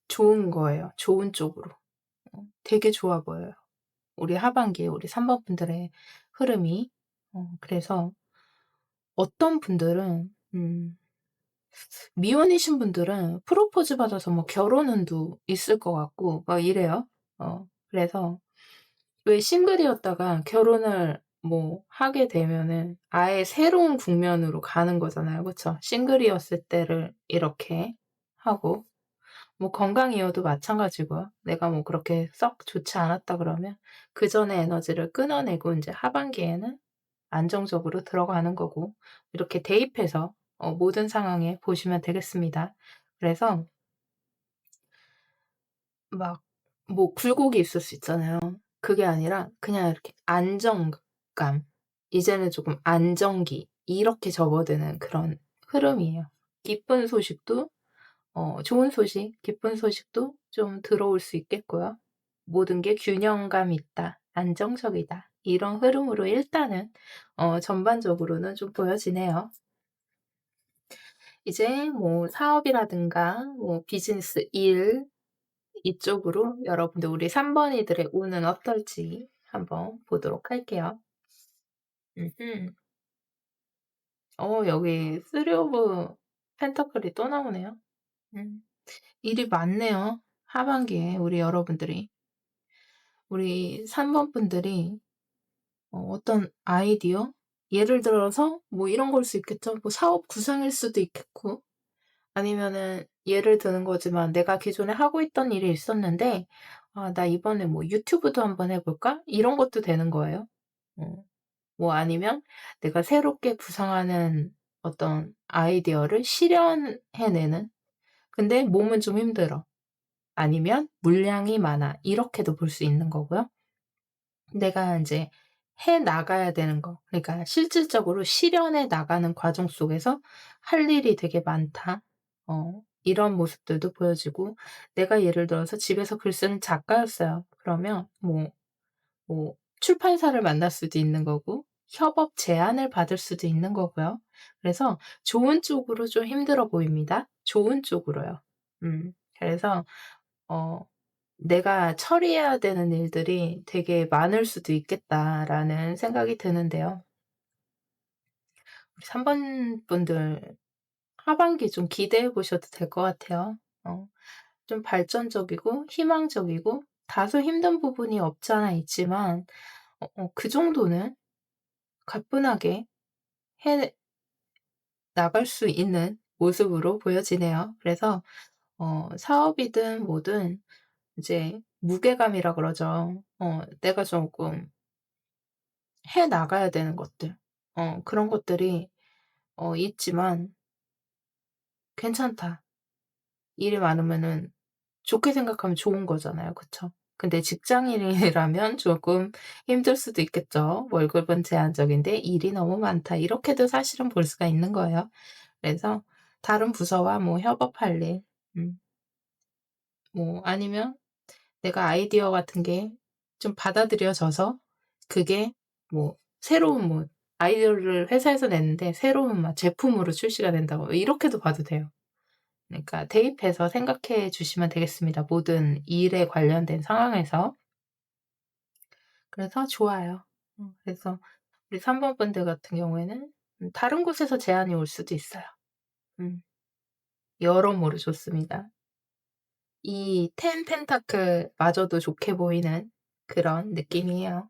좋은 거예요. 좋은 쪽으로. 되게 좋아 보여요. 우리 하반기에 우리 3번 분들의 흐름이. 그래서 어떤 분들은 미혼이신 분들은 프로포즈 받아서 뭐 결혼 운도 있을 것 같고 막 이래요. 그래서 왜 싱글이었다가 결혼을 뭐 하게 되면은 아예 새로운 국면으로 가는 거잖아요. 그쵸? 싱글이었을 때를 이렇게 하고, 뭐 건강이어도 마찬가지고요. 내가 뭐 그렇게 썩 좋지 않았다 그러면 그전의 에너지를 끊어내고 인제 하반기에는 안정적으로 들어가는 거고, 이렇게 대입해서 모든 상황에 보시면 되겠습니다. 그래서 막 뭐 굴곡이 있을 수 있잖아요. 그게 아니라 그냥 이렇게 안정감. 이제는 조금 안정기 이렇게 접어드는 그런 흐름이에요. 기쁜 소식도 좋은 소식, 기쁜 소식도 좀 들어올 수 있겠고요. 모든 게 균형감 있다, 안정적이다 이런 흐름으로 일단은 전반적으로는 좀 보여지네요. 이제 뭐 사업이라든가 뭐 비즈니스 일 이쪽으로 여러분들 우리 3 번이들의 운은 어떨지 한번 보도록 할게요. 음음. 여기 3 오브 펜터클이 또 나오네요. 음. 일이 많네요. 하반기에 우리 여러분들이. 우리 3번 분들이 어떤 아이디어 예를 들어서 뭐 이런 걸 수 있겠죠. 뭐 사업 구상일 수도 있겠고 아니면은 예를 드는 거지만 '내가 기존에 하고 있던 일이 있었는데 아 나 이번에 뭐 유튜브도 한번 해 볼까?' 이런 것도 되는 거예요. 어. 뭐 아니면 내가 새롭게 구상하는 어떤 아이디어를 실현해 내는 근데 몸은 좀 힘들어. 아니면 물량이 많아. 이렇게도 볼 수 있는 거고요. 내가 인제 해 나가야 되는 거 그러니까 실질적으로 실현해 나가는 과정 속에서 '할 일이 되게 많다.' 이런 모습들도 보여지고 내가 예를 들어서 집에서 글 쓰는 작가였어요. 그러면 뭐 출판사를 만날 수도 있는 거고 협업 제안을 받을 수도 있는 거고요. 그래서 좋은 쪽으로 좀 힘들어 보입니다. 좋은 쪽으로요. 그래서 어 '내가 처리해야 되는 일들이 되게 많을 수도 있겠다.'라는 생각이 드는데요. 우리 3번 분들 하반기 좀 기대해 보셔도 될 것 같아요. 어 좀 발전적이고 희망적이고 다소 힘든 부분이 없지 않아 있지만 그 정도는 가뿐하게 해 나갈 수 있는 모습으로 보여지네요. 그래서 사업이든 뭐든 이제 무게감이라 그러죠. 내가 조금 해 나가야 되는 것들 그런 것들이 있지만 '괜찮다.' 일이 많으면은 좋게 생각하면 좋은 거잖아요. 그쵸? 근데 직장인이라면 조금 힘들 수도 있겠죠. '월급은 제한적인데 일이 너무 많다.' 이렇게도 사실은 볼 수가 있는 거예요. 그래서 다른 부서와 뭐 협업할 일 음 뭐 아니면 내가 아이디어 같은 게 좀 받아들여져서 그게 뭐 새로운 뭐 아이디어를 회사에서 냈는데 새로운 막 제품으로 출시가 된다고 이렇게도 봐도 돼요. 그러니까 대입해서 생각해 주시면 되겠습니다, 모든 일에 관련된 상황에서. 그래서 좋아요. 그래서 우리 3번 분들 같은 경우에는 다른 곳에서 제안이 올 수도 있어요. 음 여러모로 좋습니다. 이 텐 펜타클마저도 좋게 보이는 그런 느낌이에요.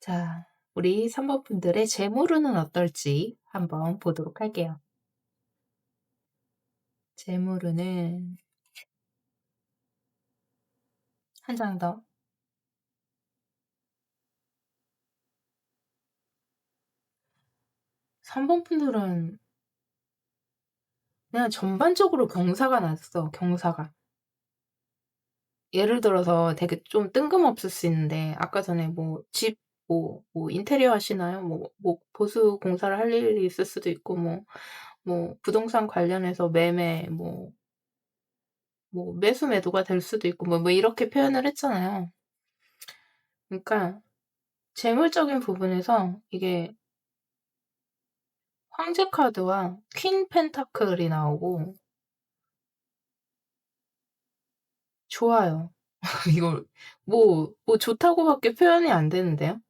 자, 우리 3번 분들의 재물운은 어떨지 한번 보도록 할게요. 재물운은 한 장 더. 3번 분들은 그냥 전반적으로 경사가 났어, 경사가. 예를 들어서 되게 좀 뜬금없을 수 있는데 아까 전에 뭐 집 인테리어 하시나요? 뭐 보수 공사를 할 일이 있을 수도 있고 뭐 부동산 관련해서 매매 뭐 매수 매도가 될 수도 있고 뭐 이렇게 표현을 했잖아요. 그러니까 재물적인 부분에서 이게 황제 카드와 퀸 펜타클이 나오고 좋아요. 이걸 뭐 좋다고 밖에 표현이 안 되는데요.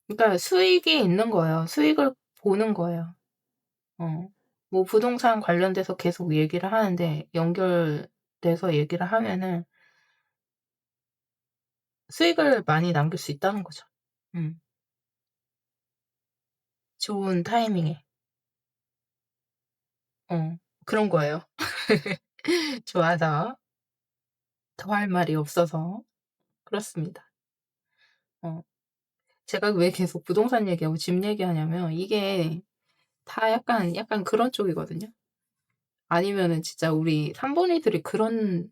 그러니까 수익이 있는 거예요. 수익을 보는 거예요. 어. 뭐 부동산 관련돼서 계속 얘기를 하는데 연결돼서 얘기를 하면은 수익을 많이 남길 수 있다는 거죠. 음. 좋은 타이밍에. 그런 거예요. 좋아서 더 할 말이 없어서 그렇습니다. 어. 제가 왜 계속 부동산 얘기하고 집 얘기하냐면 이게 다 약간 그런 쪽이거든요. 아니면은 진짜 우리 삼 번이들이 그런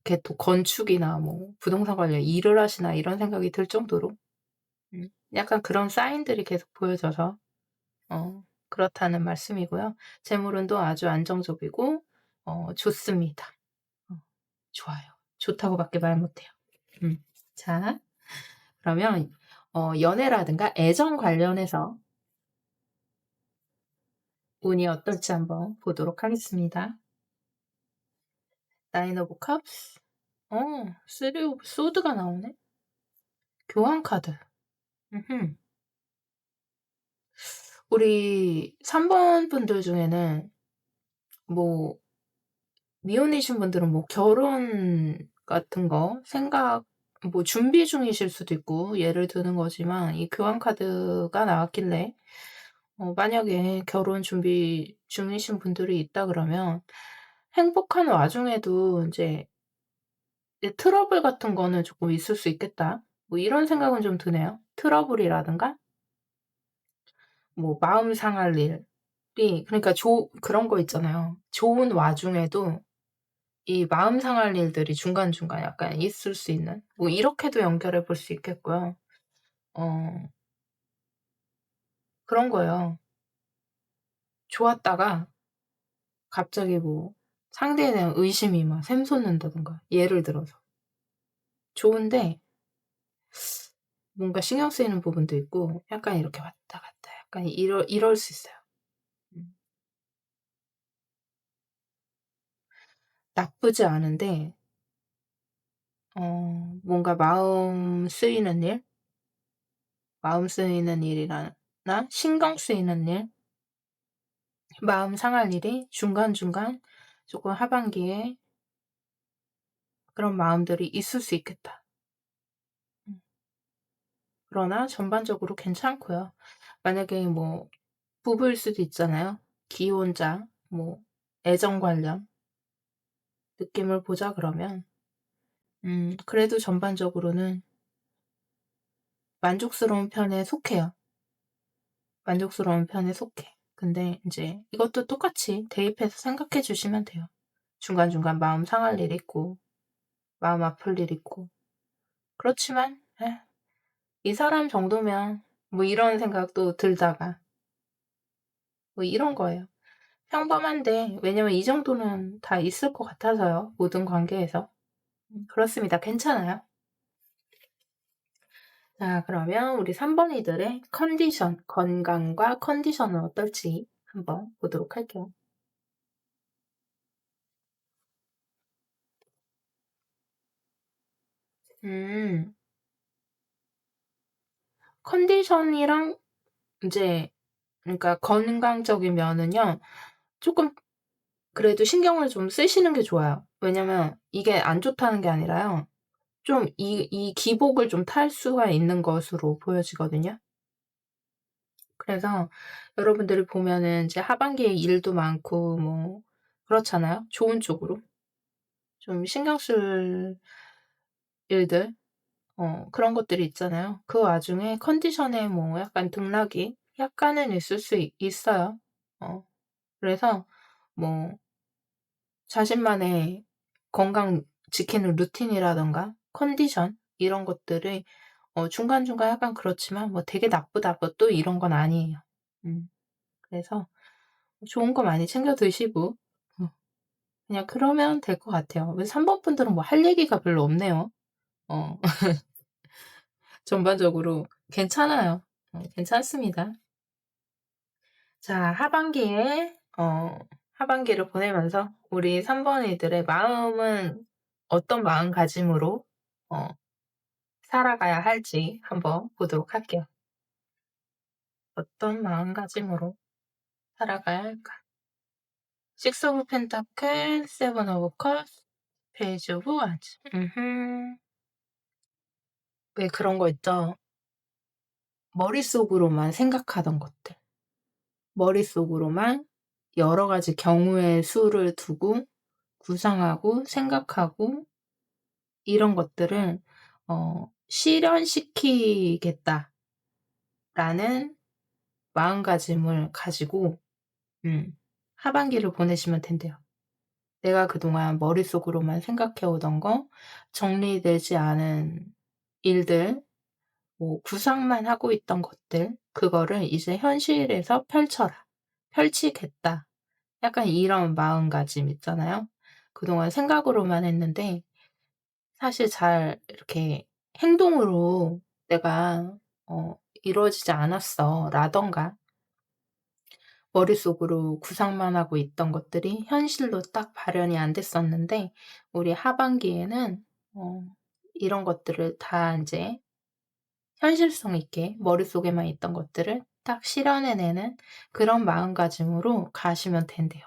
이렇게 또 건축이나 뭐 부동산 관련 일을 하시나 이런 생각이 들 정도로 약간 그런 사인들이 계속 보여져서 그렇다는 말씀이고요. 재물운도 아주 안정적이고 좋습니다. 어 좋아요. 좋다고 밖에 말 못해요. 음. 자, 그러면 연애라든가 애정 관련해서 운이 어떨지 한번 보도록 하겠습니다. 나인 오브 컵스. 쓰리 오브 소드가 나오네. 교환 카드. 음흠. 우리 3번 분들 중에는 뭐 미혼이신 분들은 뭐 결혼 같은 거 생각 뭐 준비 중이실 수도 있고 예를 드는 거지만 이 교환 카드가 나왔길래 만약에 결혼 준비 중이신 분들이 있다 그러면 행복한 와중에도 인제 트러블 같은 거는 조금 있을 수 있겠다. 뭐 이런 생각은 좀 드네요. 트러블이라든가 뭐 마음 상할 일이 그러니까 그런 거 있잖아요. 좋은 와중에도 이 마음 상할 일들이 중간중간 약간 있을 수 있는 뭐 이렇게도 연결해 볼 수 있겠고요. 어 그런 거예요. 좋았다가 갑자기 뭐 상대에 대한 의심이 막 샘솟는다든가 예를 들어서. 좋은데 뭔가 신경 쓰이는 부분도 있고 약간 이렇게 왔다 갔다 약간 이럴 수 있어요. 음. 나쁘지 않은데 뭔가 마음 쓰이는 일이나 신경 쓰이는 일, 마음 상할 일이 중간중간 쪼끔 하반기에 그런 마음들이 있을 수 있겠다. 음. 그러나 전반적으로 괜찮고요. 만약에 뭐 부부일 수도 있잖아요. 기혼자 뭐 애정 관련 느낌을 보자 그러면 그래도 전반적으로는 만족스러운 편에 속해요. 만족스러운 편에 속해. 근데 인제 이것도 똑같이 대입해서 생각해 주시면 돼요. 중간중간 마음 상할 일 있고 마음 아플 일 있고 그렇지만 '에 이 사람 정도면' 뭐 이런 생각도 들다가 뭐 이런 거예요. 평범한데 왜냐면 이 정도는 다 있을 것 같아서요, 모든 관계에서. 그렇습니다. 괜찮아요. 자, 그러면 우리 3 번이들의 건강과 컨디션은 어떨지 한번 보도록 할게요. 음. 컨디션이랑 인제 그러니까 건강적인 면은요 쪼끔 그래도 신경을 좀 쓰시는 게 좋아요. 왜냐면 이게 안 좋다는 게 아니라요. 좀 이 기복을 좀 탈 수가 있는 것으로 보여지거든요. 그래서 여러분들이 보면은 이제 하반기에 일도 많고 뭐 그렇잖아요. 좋은 쪽으로. 좀 신경 쓸 일들 그런 것들이 있잖아요. 그 와중에 컨디션에 뭐 약간 등락이 약간은 있을 수 있어요. 어 그래서 뭐 자신만의 건강 지키는 루틴이라든가 컨디션 이런 것들이 중간중간 약간 그렇지만 뭐 되게 나쁘다 뭐 또 이런 건 아니에요. 그래서 좋은 거 많이 챙겨 드시고 어 그냥 그러면 될 것 같아요. 왜 3번 분들은 뭐 할 얘기가 별로 없네요. 어 전반적으로 괜찮아요. 괜찮습니다. 자, 하반기를 보내면서 우리 3 번이들의 마음은 어떤 마음가짐으로 어 살아가야 할지 한번 보도록 할게요. 어떤 마음가짐으로 살아가야 할까? 식스 오브 펜타클, 세븐 오브 컵스, 페이지 오브 원스. 왜 그런 거 있죠? 머릿속으로만 생각하던 것들. 머릿속으로만 여러 가지 경우의 수를 두고 구상하고 생각하고 이런 것들은 '실현시키겠다.'라는 마음가짐을 가지고 음 하반기를 보내시면 된대요. 내가 그동안 머릿속으로만 생각해 오던 거, 정리되지 않은 일들, 뭐 구상만 하고 있던 것들, 그거를 이제 현실에서 펼쳐라. 펼치겠다. 약간 이런 마음가짐 있잖아요. 그동안 생각으로만 했는데 사실 잘 이렇게 행동으로 내가 "이루어지지 않았어." 라든가 머릿속으로 구상만 하고 있던 것들이 현실로 딱 발현이 안 됐었는데 우리 하반기에는 어 이런 것들을 다 인제 현실성 있게 머릿속에만 있던 것들을 딱 실현해내는 그런 마음가짐으로 가시면 된대요.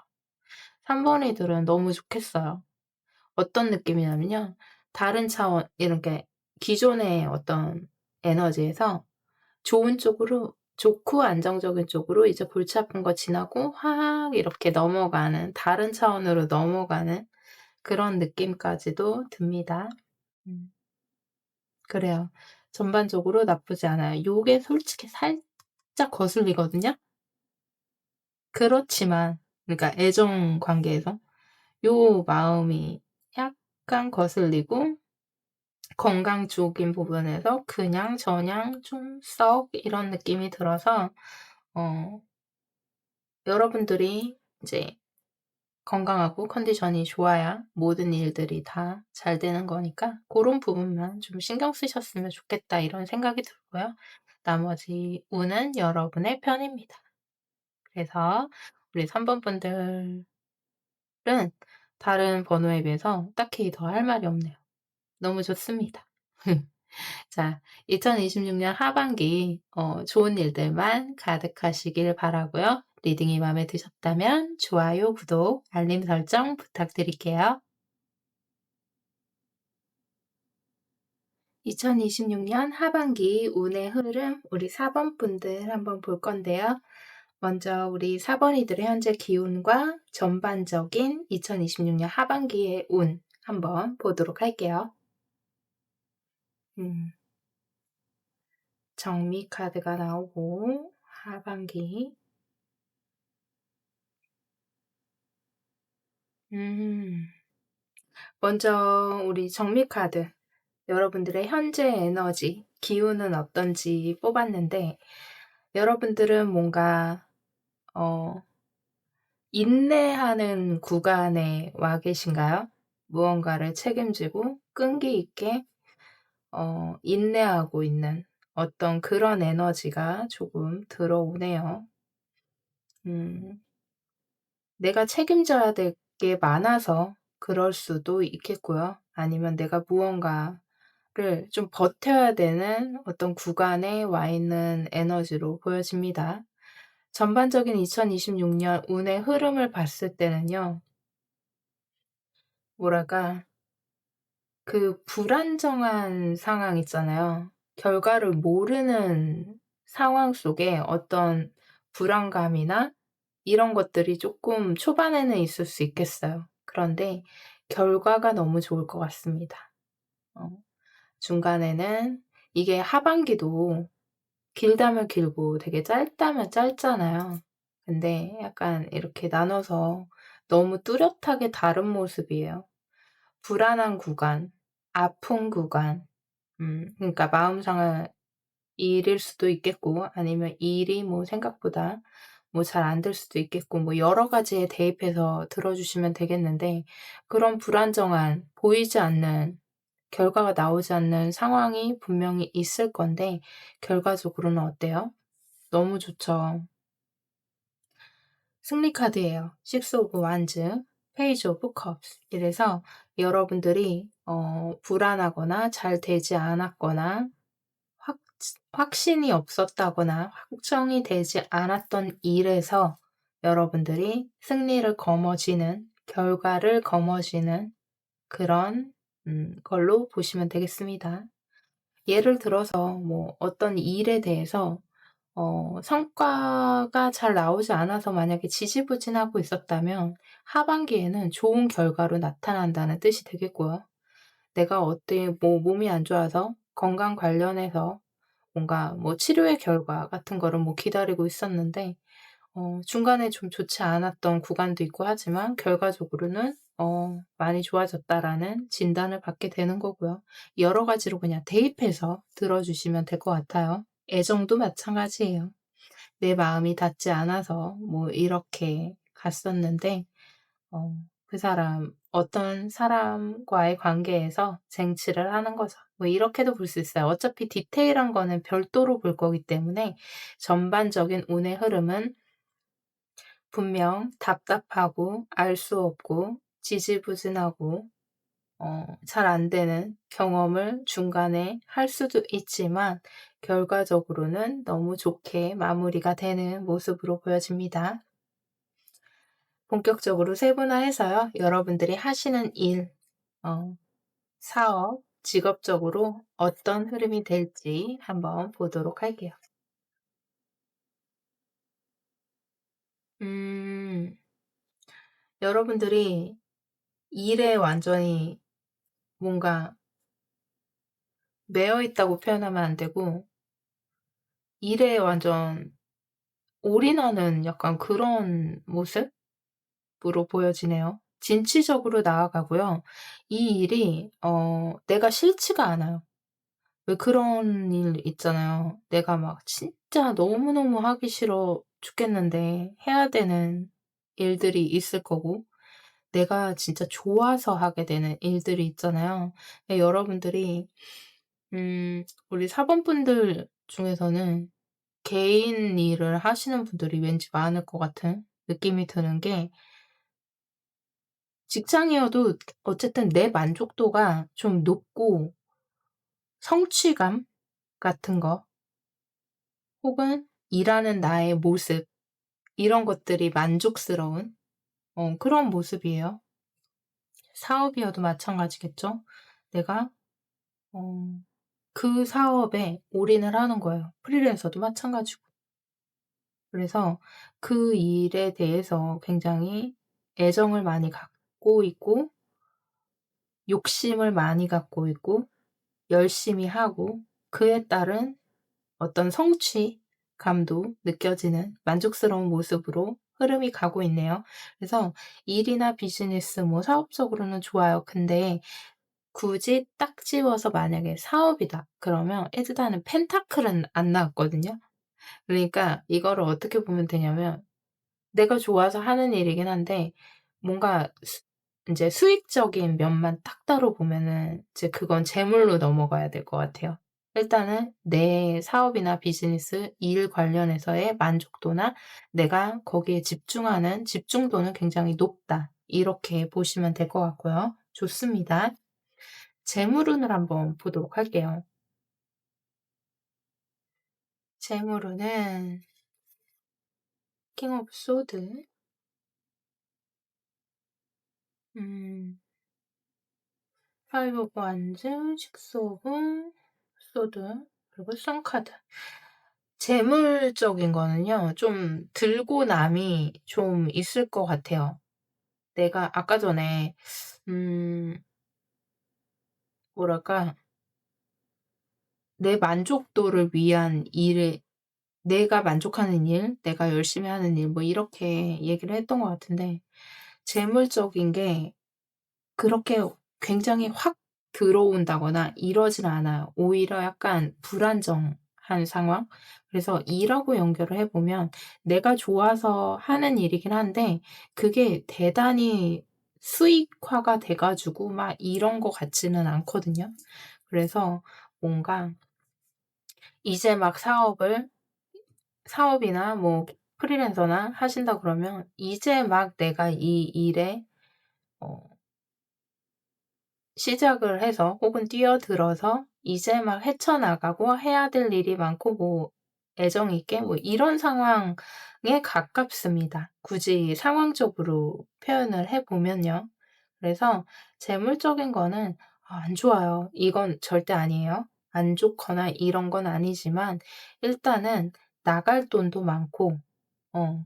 3 번이들은 너무 좋겠어요. 어떤 느낌이냐면요. 다른 차원 이렇게 기존의 어떤 에너지에서 좋은 쪽으로, 좋고 안정적인 쪽으로 이제 골치 아픈 거 지나고 확 이렇게 넘어가는, 다른 차원으로 넘어가는 그런 느낌까지도 듭니다. 음. 그래요. 전반적으로 나쁘지 않아요. 요게 솔직히 살짝 거슬리거든요. 그렇지만 그러니까 애정 관계에서 요 마음이 약간 거슬리고, 건강 쪽인 부분에서 그냥 저냥 좀 썩 이런 느낌이 들어서 어 여러분들이 이제 건강하고 컨디션이 좋아야 모든 일들이 다 잘 되는 거니까 고런 부분만 좀 신경 쓰셨으면 좋겠다 이런 생각이 들고요. 나머지 운은 여러분의 편입니다. 그래서 우리 3번 분들은 다른 번호에 비해서 딱히 더 할 말이 없네요. 너무 좋습니다. 자, 2026년 하반기 좋은 일들만 가득하시길 바라고요. 리딩이 마음에 드셨다면 좋아요, 구독, 알림 설정 부탁드릴게요. 2026년 하반기 운의 흐름 우리 4번 분들 한번 볼 건데요. 먼저 우리 4 번이들의 현재 기운과 전반적인 2026년 하반기의 운 한번 보도록 할게요. 음. 정미 카드가 나오고 하반기. 음. 먼저 우리 정미 카드, 여러분들의 현재 에너지, 기운은 어떤지 뽑았는데 여러분들은 뭔가 어 인내하는 구간에 와 계신가요? 무언가를 책임지고 끈기 있게 인내하고 있는 어떤 그런 에너지가 조금 들어오네요. 음. 내가 책임져야 될 게 많아서 그럴 수도 있겠고요. 아니면 내가 무언가를 좀 버텨야 되는 어떤 구간에 와 있는 에너지로 보여집니다. 전반적인 2026년 운의 흐름을 봤을 때는요. 뭐랄까, 그 불안정한 상황 있잖아요. 결과를 모르는 상황 속에 어떤 불안감이나 이런 것들이 쪼끔 초반에는 있을 수 있겠어요. 그런데 결과가 너무 좋을 것 같습니다. 어 중간에는 이게 하반기도 길다면 길고 되게 짧다면 짧잖아요. 근데 약간 이렇게 나눠서 너무 뚜렷하게 다른 모습이에요. 불안한 구간, 아픈 구간, 그러니까 마음 상할 일일 수도 있겠고 아니면 일이 뭐 생각보다 뭐 잘 안 될 수도 있겠고 뭐 여러 가지에 대입해서 들어 주시면 되겠는데, 그런 불안정한 보이지 않는, 결과가 나오지 않는 상황이 분명히 있을 건데 결과적으로는 어때요? 너무 좋죠. 승리 카드예요. 식스 오브 완즈, 페이지 오브 컵스. 이래서 여러분들이 불안하거나 잘 되지 않았거나 확 확신이 없었다거나 확정이 되지 않았던 일에서 여러분들이 승리를 거머쥐는, 결과를 거머쥐는 그런 걸로 보시면 되겠습니다. 예를 들어서 뭐 어떤 일에 대해서 성과가 잘 나오지 않아서 만약에 지지부진하고 있었다면 하반기에는 좋은 결과로 나타난다는 뜻이 되겠고요. 내가 어때 뭐 몸이 안 좋아서 건강 관련해서 뭔가 뭐 치료의 결과 같은 거를 뭐 기다리고 있었는데 중간에 좀 좋지 않았던 구간도 있고 하지만 결과적으로는 많이 좋아졌다라는 진단을 받게 되는 거고요. 여러 가지로 그냥 대입해서 들어 주시면 될 것 같아요. 애정도 마찬가지예요. 내 마음이 닿지 않아서 뭐 이렇게 갔었는데 그 사람 어떤 사람과의 관계에서 쟁취를 하는 거죠. 뭐 이렇게도 볼 수 있어요. 어차피 디테일한 거는 별도로 볼 거기 때문에 전반적인 운의 흐름은 분명 답답하고 알 수 없고 지지부진하고 잘 안 되는 경험을 중간에 할 수도 있지만 결과적으로는 너무 좋게 마무리가 되는 모습으로 보여집니다. 본격적으로 세분화해서요. 여러분들이 하시는 일, 어 사업, 직업적으로 어떤 흐름이 될지 한번 보도록 할게요. 음. 여러분들이 일에 완전히 뭔가 매여 있다고 표현하면 안 되고 일에 완전 올인하는 약간 그런 모습으로 보여지네요. 진취적으로 나아가고요. 이 일이 내가 싫지가 않아요. 왜 그런 일 있잖아요. 내가 막 진짜 너무너무 하기 싫어 죽겠는데 해야 되는 일들이 있을 거고 내가 진짜 좋아서 하게 되는 일들이 있잖아요. 여러분들이 우리 사범분들 중에서는 개인 일을 하시는 분들이 왠지 많을 것 같은 느낌이 드는 게 직장이어도 어쨌든 내 만족도가 좀 높고 성취감 같은 거 혹은 일하는 나의 모습 이런 것들이 만족스러운 그런 모습이에요. 사업이어도 마찬가지겠죠. 내가 어 그 사업에 올인을 하는 거예요. 프리랜서도 마찬가지고. 그래서 그 일에 대해서 굉장히 애정을 많이 갖고 있고 욕심을 많이 갖고 있고 열심히 하고 그에 따른 어떤 성취감도 느껴지는 만족스러운 모습으로 흐름이 가고 있네요. 그래서 일이나 비즈니스 뭐 사업적으로는 좋아요. 근데 굳이 딱 집어서 만약에 사업이다 그러면 일단은 펜타클은 안 나왔거든요. 그러니까 이거를 어떻게 보면 되냐면 내가 좋아서 하는 일이긴 한데 뭔가 인제 수익적인 면만 딱 따로 보면은 이제 그건 재물로 넘어가야 될 것 같아요. 일단은 내 사업이나 비즈니스, 일 관련해서의 만족도나 내가 거기에 집중하는 집중도는 굉장히 높다. 이렇게 보시면 될 것 같고요. 좋습니다. 재물운을 한번 보도록 할게요. 재물운은 킹 오브 소드, 음 파이브 오브 원즈, 식스 오브 소드, 그리고 선카드. 재물적인 거는요. 좀 들고 남이 좀 있을 것 같아요. 내가 아까 전에 음 뭐랄까 내 만족도를 위한 일을 내가 만족하는 일, 내가 열심히 하는 일 뭐 이렇게 얘기를 했던 것 같은데 재물적인 게 그렇게 굉장히 확 들어온다거나 이러지는 않아요. 오히려 약간 불안정한 상황? 그래서 일하고 연결을 해 보면 내가 좋아서 하는 일이긴 한데 그게 대단히 수익화가 돼 가지고 막 이런 것 같지는 않거든요. 그래서 뭔가 이제 막 사업이나 뭐 프리랜서나 하신다 그러면 이제 막 내가 이 일에 어 시작을 해서 혹은 뛰어들어서 이제 막 헤쳐나가고 해야 될 일이 많고 뭐 애정 있게 뭐 이런 상황에 가깝습니다. 굳이 상황적으로 표현을 해 보면요. 그래서 재물적인 거는 안 좋아요. 이건 절대 아니에요. 안 좋거나 이런 건 아니지만 일단은 나갈 돈도 많고 어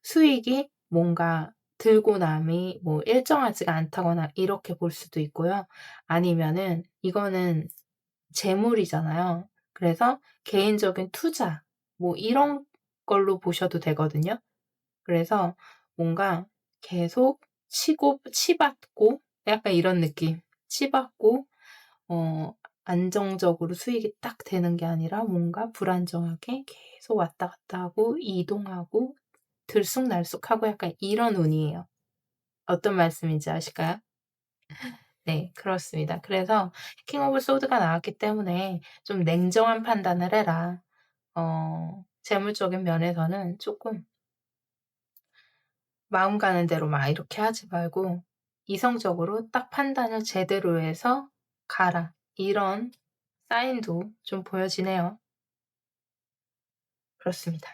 수익이 뭔가 들고 남이 뭐 일정하지가 않다거나 이렇게 볼 수도 있고요. 아니면은 이거는 재물이잖아요. 그래서 개인적인 투자 뭐 이런 걸로 보셔도 되거든요. 그래서 뭔가 계속 치받고 약간 이런 느낌. 치받고 어 안정적으로 수익이 딱 되는 게 아니라 뭔가 불안정하게 계속 왔다 갔다 하고 이동하고 들쑥날쑥하고 약간 이런 운이에요. 어떤 말씀인지 아실까요? 네, 그렇습니다. 그래서 킹 오브 소드가 나왔기 때문에 좀 냉정한 판단을 해라. 재물적인 면에서는 쪼끔 마음 가는 대로 막 이렇게 하지 말고 이성적으로 딱 판단을 제대로 해서 가라. 이런 사인도 좀 보여지네요. 그렇습니다.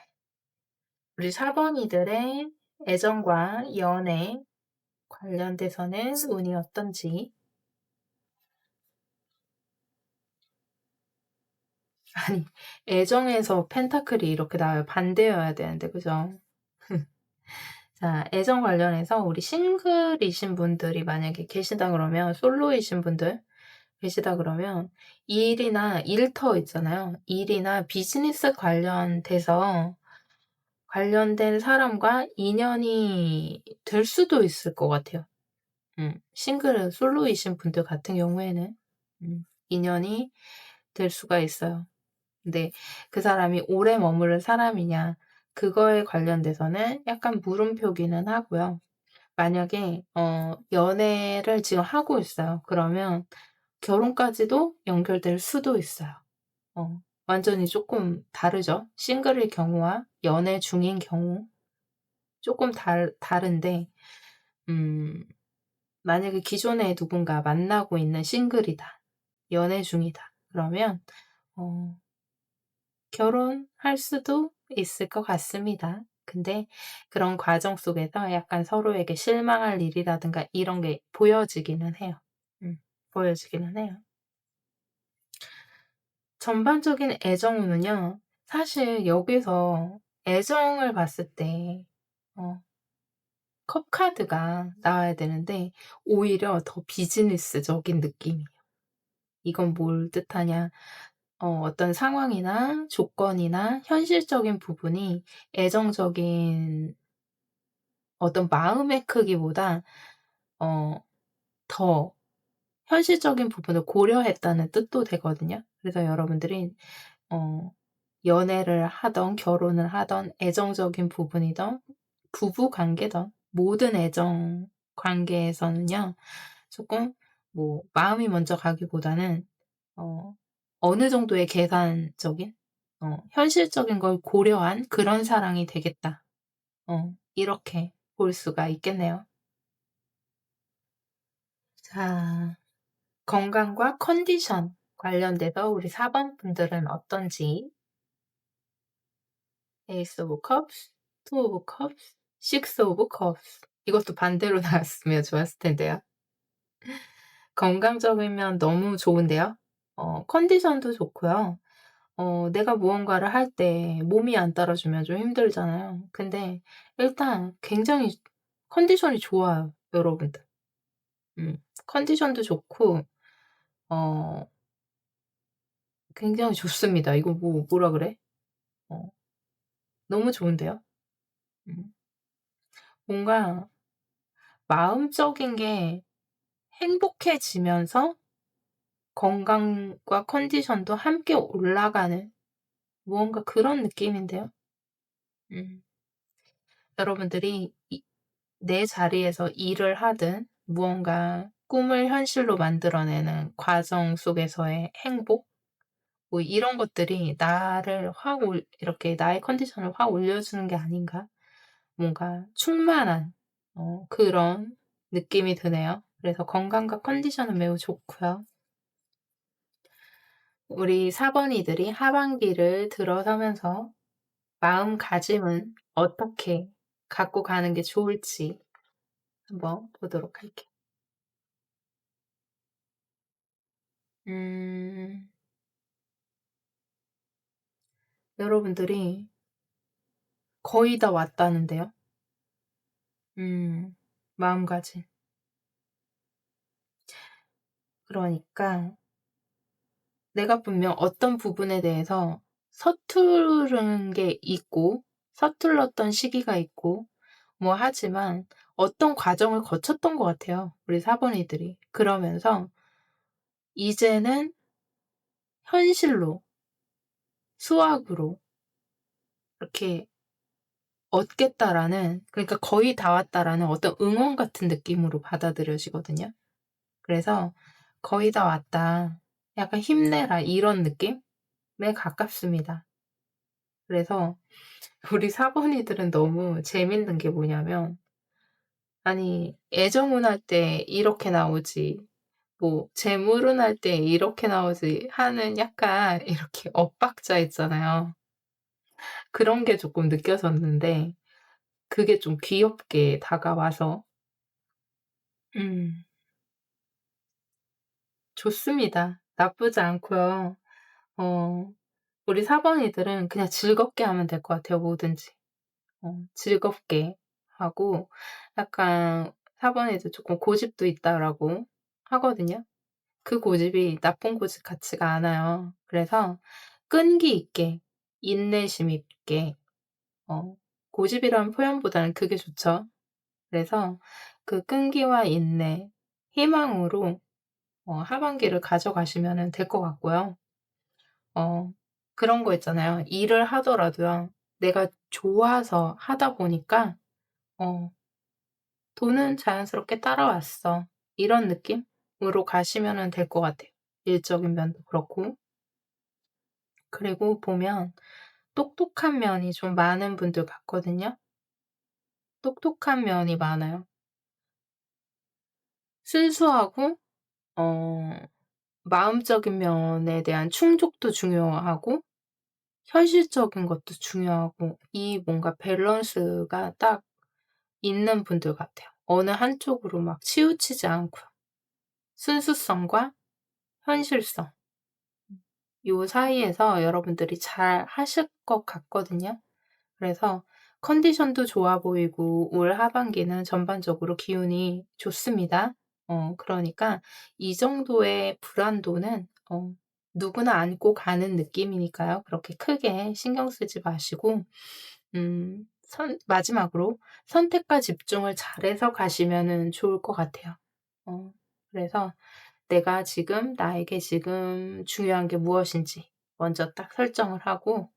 우리 4 번이들의 애정과 연애 관련돼서는 운이 어떤지. 아니, 애정에서 펜타클이 이렇게 나와요. 반대여야 되는데 그죠? 자, 애정 관련해서 우리 싱글이신 분들이 만약에 계시다 그러면, 솔로이신 분들 계시다 그러면 일이나 일터 있잖아요. 일이나 비즈니스 관련된 사람과 인연이 될 수도 있을 것 같아요. 싱글 솔로이신 분들 같은 경우에는 인연이 될 수가 있어요. 근데 그 사람이 오래 머무를 사람이냐, 그거에 관련돼서는 약간 물음표기는 하고요. 만약에 연애를 지금 하고 있어요. 그러면 결혼까지도 연결될 수도 있어요. 완전히 쪼끔 다르죠. 싱글일 경우와 연애 중인 경우 쪼끔 다른데, 음 만약에 기존에 누군가 만나고 있는 싱글이다, 연애 중이다, 그러면 어 결혼할 수도 있을 것 같습니다. 근데 그런 과정 속에서 약간 서로에게 실망할 일이라든가 이런 게 보여지기는 해요. 보여지기는 해요. 전반적인 애정운은요, 사실 여기서 애정을 봤을 때 어 컵 카드가 나와야 되는데 오히려 더 비즈니스적인 느낌이에요. 이건 뭘 뜻하냐, 어떤 상황이나 조건이나 현실적인 부분이 애정적인 어떤 마음의 크기보다 어 더 현실적인 부분을 고려했다는 뜻도 되거든요. 그래서 여러분들이 어 연애를 하든 결혼을 하든 애정적인 부분이든 부부 관계든 모든 애정 관계에서는요, 쪼끔 뭐 마음이 먼저 가기보다는 어 어느 정도의 계산적인 현실적인 걸 고려한 그런 사랑이 되겠다. 이렇게 볼 수가 있겠네요. 자, 건강과 컨디션 관련돼서 우리 4번 분들은 어떤지. 에이스 오브 컵스, 투 오브 컵스, 식스 오브 컵스. 이것도 반대로 나왔으면 좋았을 텐데요. 건강적이면 너무 좋은데요. 컨디션도 좋고요. 내가 무언가를 할 때 몸이 안 따라주면 좀 힘들잖아요. 근데 일단 굉장히 컨디션이 좋아요, 여러분들. 컨디션도 좋고 어 굉장히 좋습니다. 이거 뭐라 그래? 어 너무 좋은데요. 음. 뭔가 마음적인 게 행복해지면서 건강과 컨디션도 함께 올라가는 무언가 그런 느낌인데요. 음. 여러분들이 내 자리에서 일을 하든 무언가 꿈을 현실로 만들어내는 과정 속에서의 행복, 뭐 이런 것들이 나를 확 이렇게 나의 컨디션을 확 올려주는 게 아닌가? 뭔가 충만한 그런 느낌이 드네요. 그래서 건강과 컨디션은 매우 좋고요. 우리 4 번이들이 하반기를 들어서면서 마음가짐은 어떻게 갖고 가는 게 좋을지 한번 보도록 할게요. 음. 여러분들이 거의 다 왔다는데요. 마음가짐. 그러니까 내가 분명 어떤 부분에 대해서 서투른 게 있고 서툴렀던 시기가 있고 뭐 하지만 어떤 과정을 거쳤던 것 같아요, 우리 사번이들이. 그러면서 이제는 현실로, 수학으로 이렇게 얻겠다라는, 그러니까 거의 다 왔다라는 어떤 응원 같은 느낌으로 받아들여지거든요. 그래서 '거의 다 왔다. 약간 힘내라.' 이런 느낌에 가깝습니다. 그래서 우리 사번이들은 너무 재밌는 게 뭐냐면, 아니 애정운할 때 이렇게 나오지, 뭐 재물운할 때 이렇게 나오지 하는 약간 이렇게 엇박자 있잖아요. 그런 게 조금 느껴졌는데 그게 좀 귀엽게 다가와서 음 좋습니다. 나쁘지 않고요. 어 우리 사번이들은 그냥 즐겁게 하면 될 것 같아요, 뭐든지. 즐겁게 하고, 약간 사번이들 쪼끔 고집도 있다라고 하거든요. 그 고집이 나쁜 고집 같지가 않아요. 그래서 끈기 있게, 인내심 있게, 어 고집이라는 표현보다는 그게 좋죠. 그래서 그 끈기와 인내, 희망으로 하반기를 가져가시면은 될 것 같고요. 어 그런 거 있잖아요. 일을 하더라도요, 내가 좋아서 하다 보니까 어 '돈은 자연스럽게 따라왔어.' 이런 느낌으로 가시면은 될 것 같아요. 일적인 면도 그렇고. 그리고 보면 똑똑한 면이 좀 많은 분들 같거든요. 똑똑한 면이 많아요. 순수하고 어 마음적인 면에 대한 충족도 중요하고 현실적인 것도 중요하고, 이 뭔가 밸런스가 딱 있는 분들 같아요. 어느 한쪽으로 막 치우치지 않고요. 순수성과 현실성, 요 사이에서 여러분들이 잘 하실 것 같거든요. 그래서 컨디션도 좋아 보이고 올 하반기는 전반적으로 기운이 좋습니다. 그러니까 이 정도의 불안도는 누구나 안고 가는 느낌이니까요. 그렇게 크게 신경 쓰지 마시고, 선 마지막으로 선택과 집중을 잘해서 가시면은 좋을 것 같아요. 어 그래서 내가 지금 나에게 지금 중요한 게 무엇인지 먼저 딱 설정을 하고,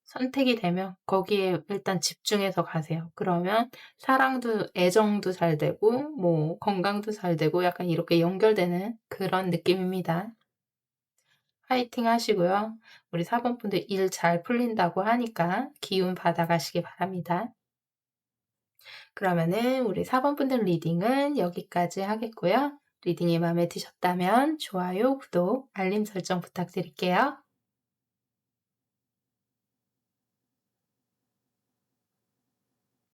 선택이 되면 거기에 일단 집중해서 가세요. 그러면 사랑도 애정도 잘 되고 뭐 건강도 잘 되고 약간 이렇게 연결되는 그런 느낌입니다. 화이팅 하시고요. 우리 사번분들 일 잘 풀린다고 하니까 기운 받아가시기 바랍니다. 그러면은 우리 사번분들 리딩은 여기까지 하겠고요. 리딩이 마음에 드셨다면 좋아요, 구독, 알림 설정 부탁드릴게요.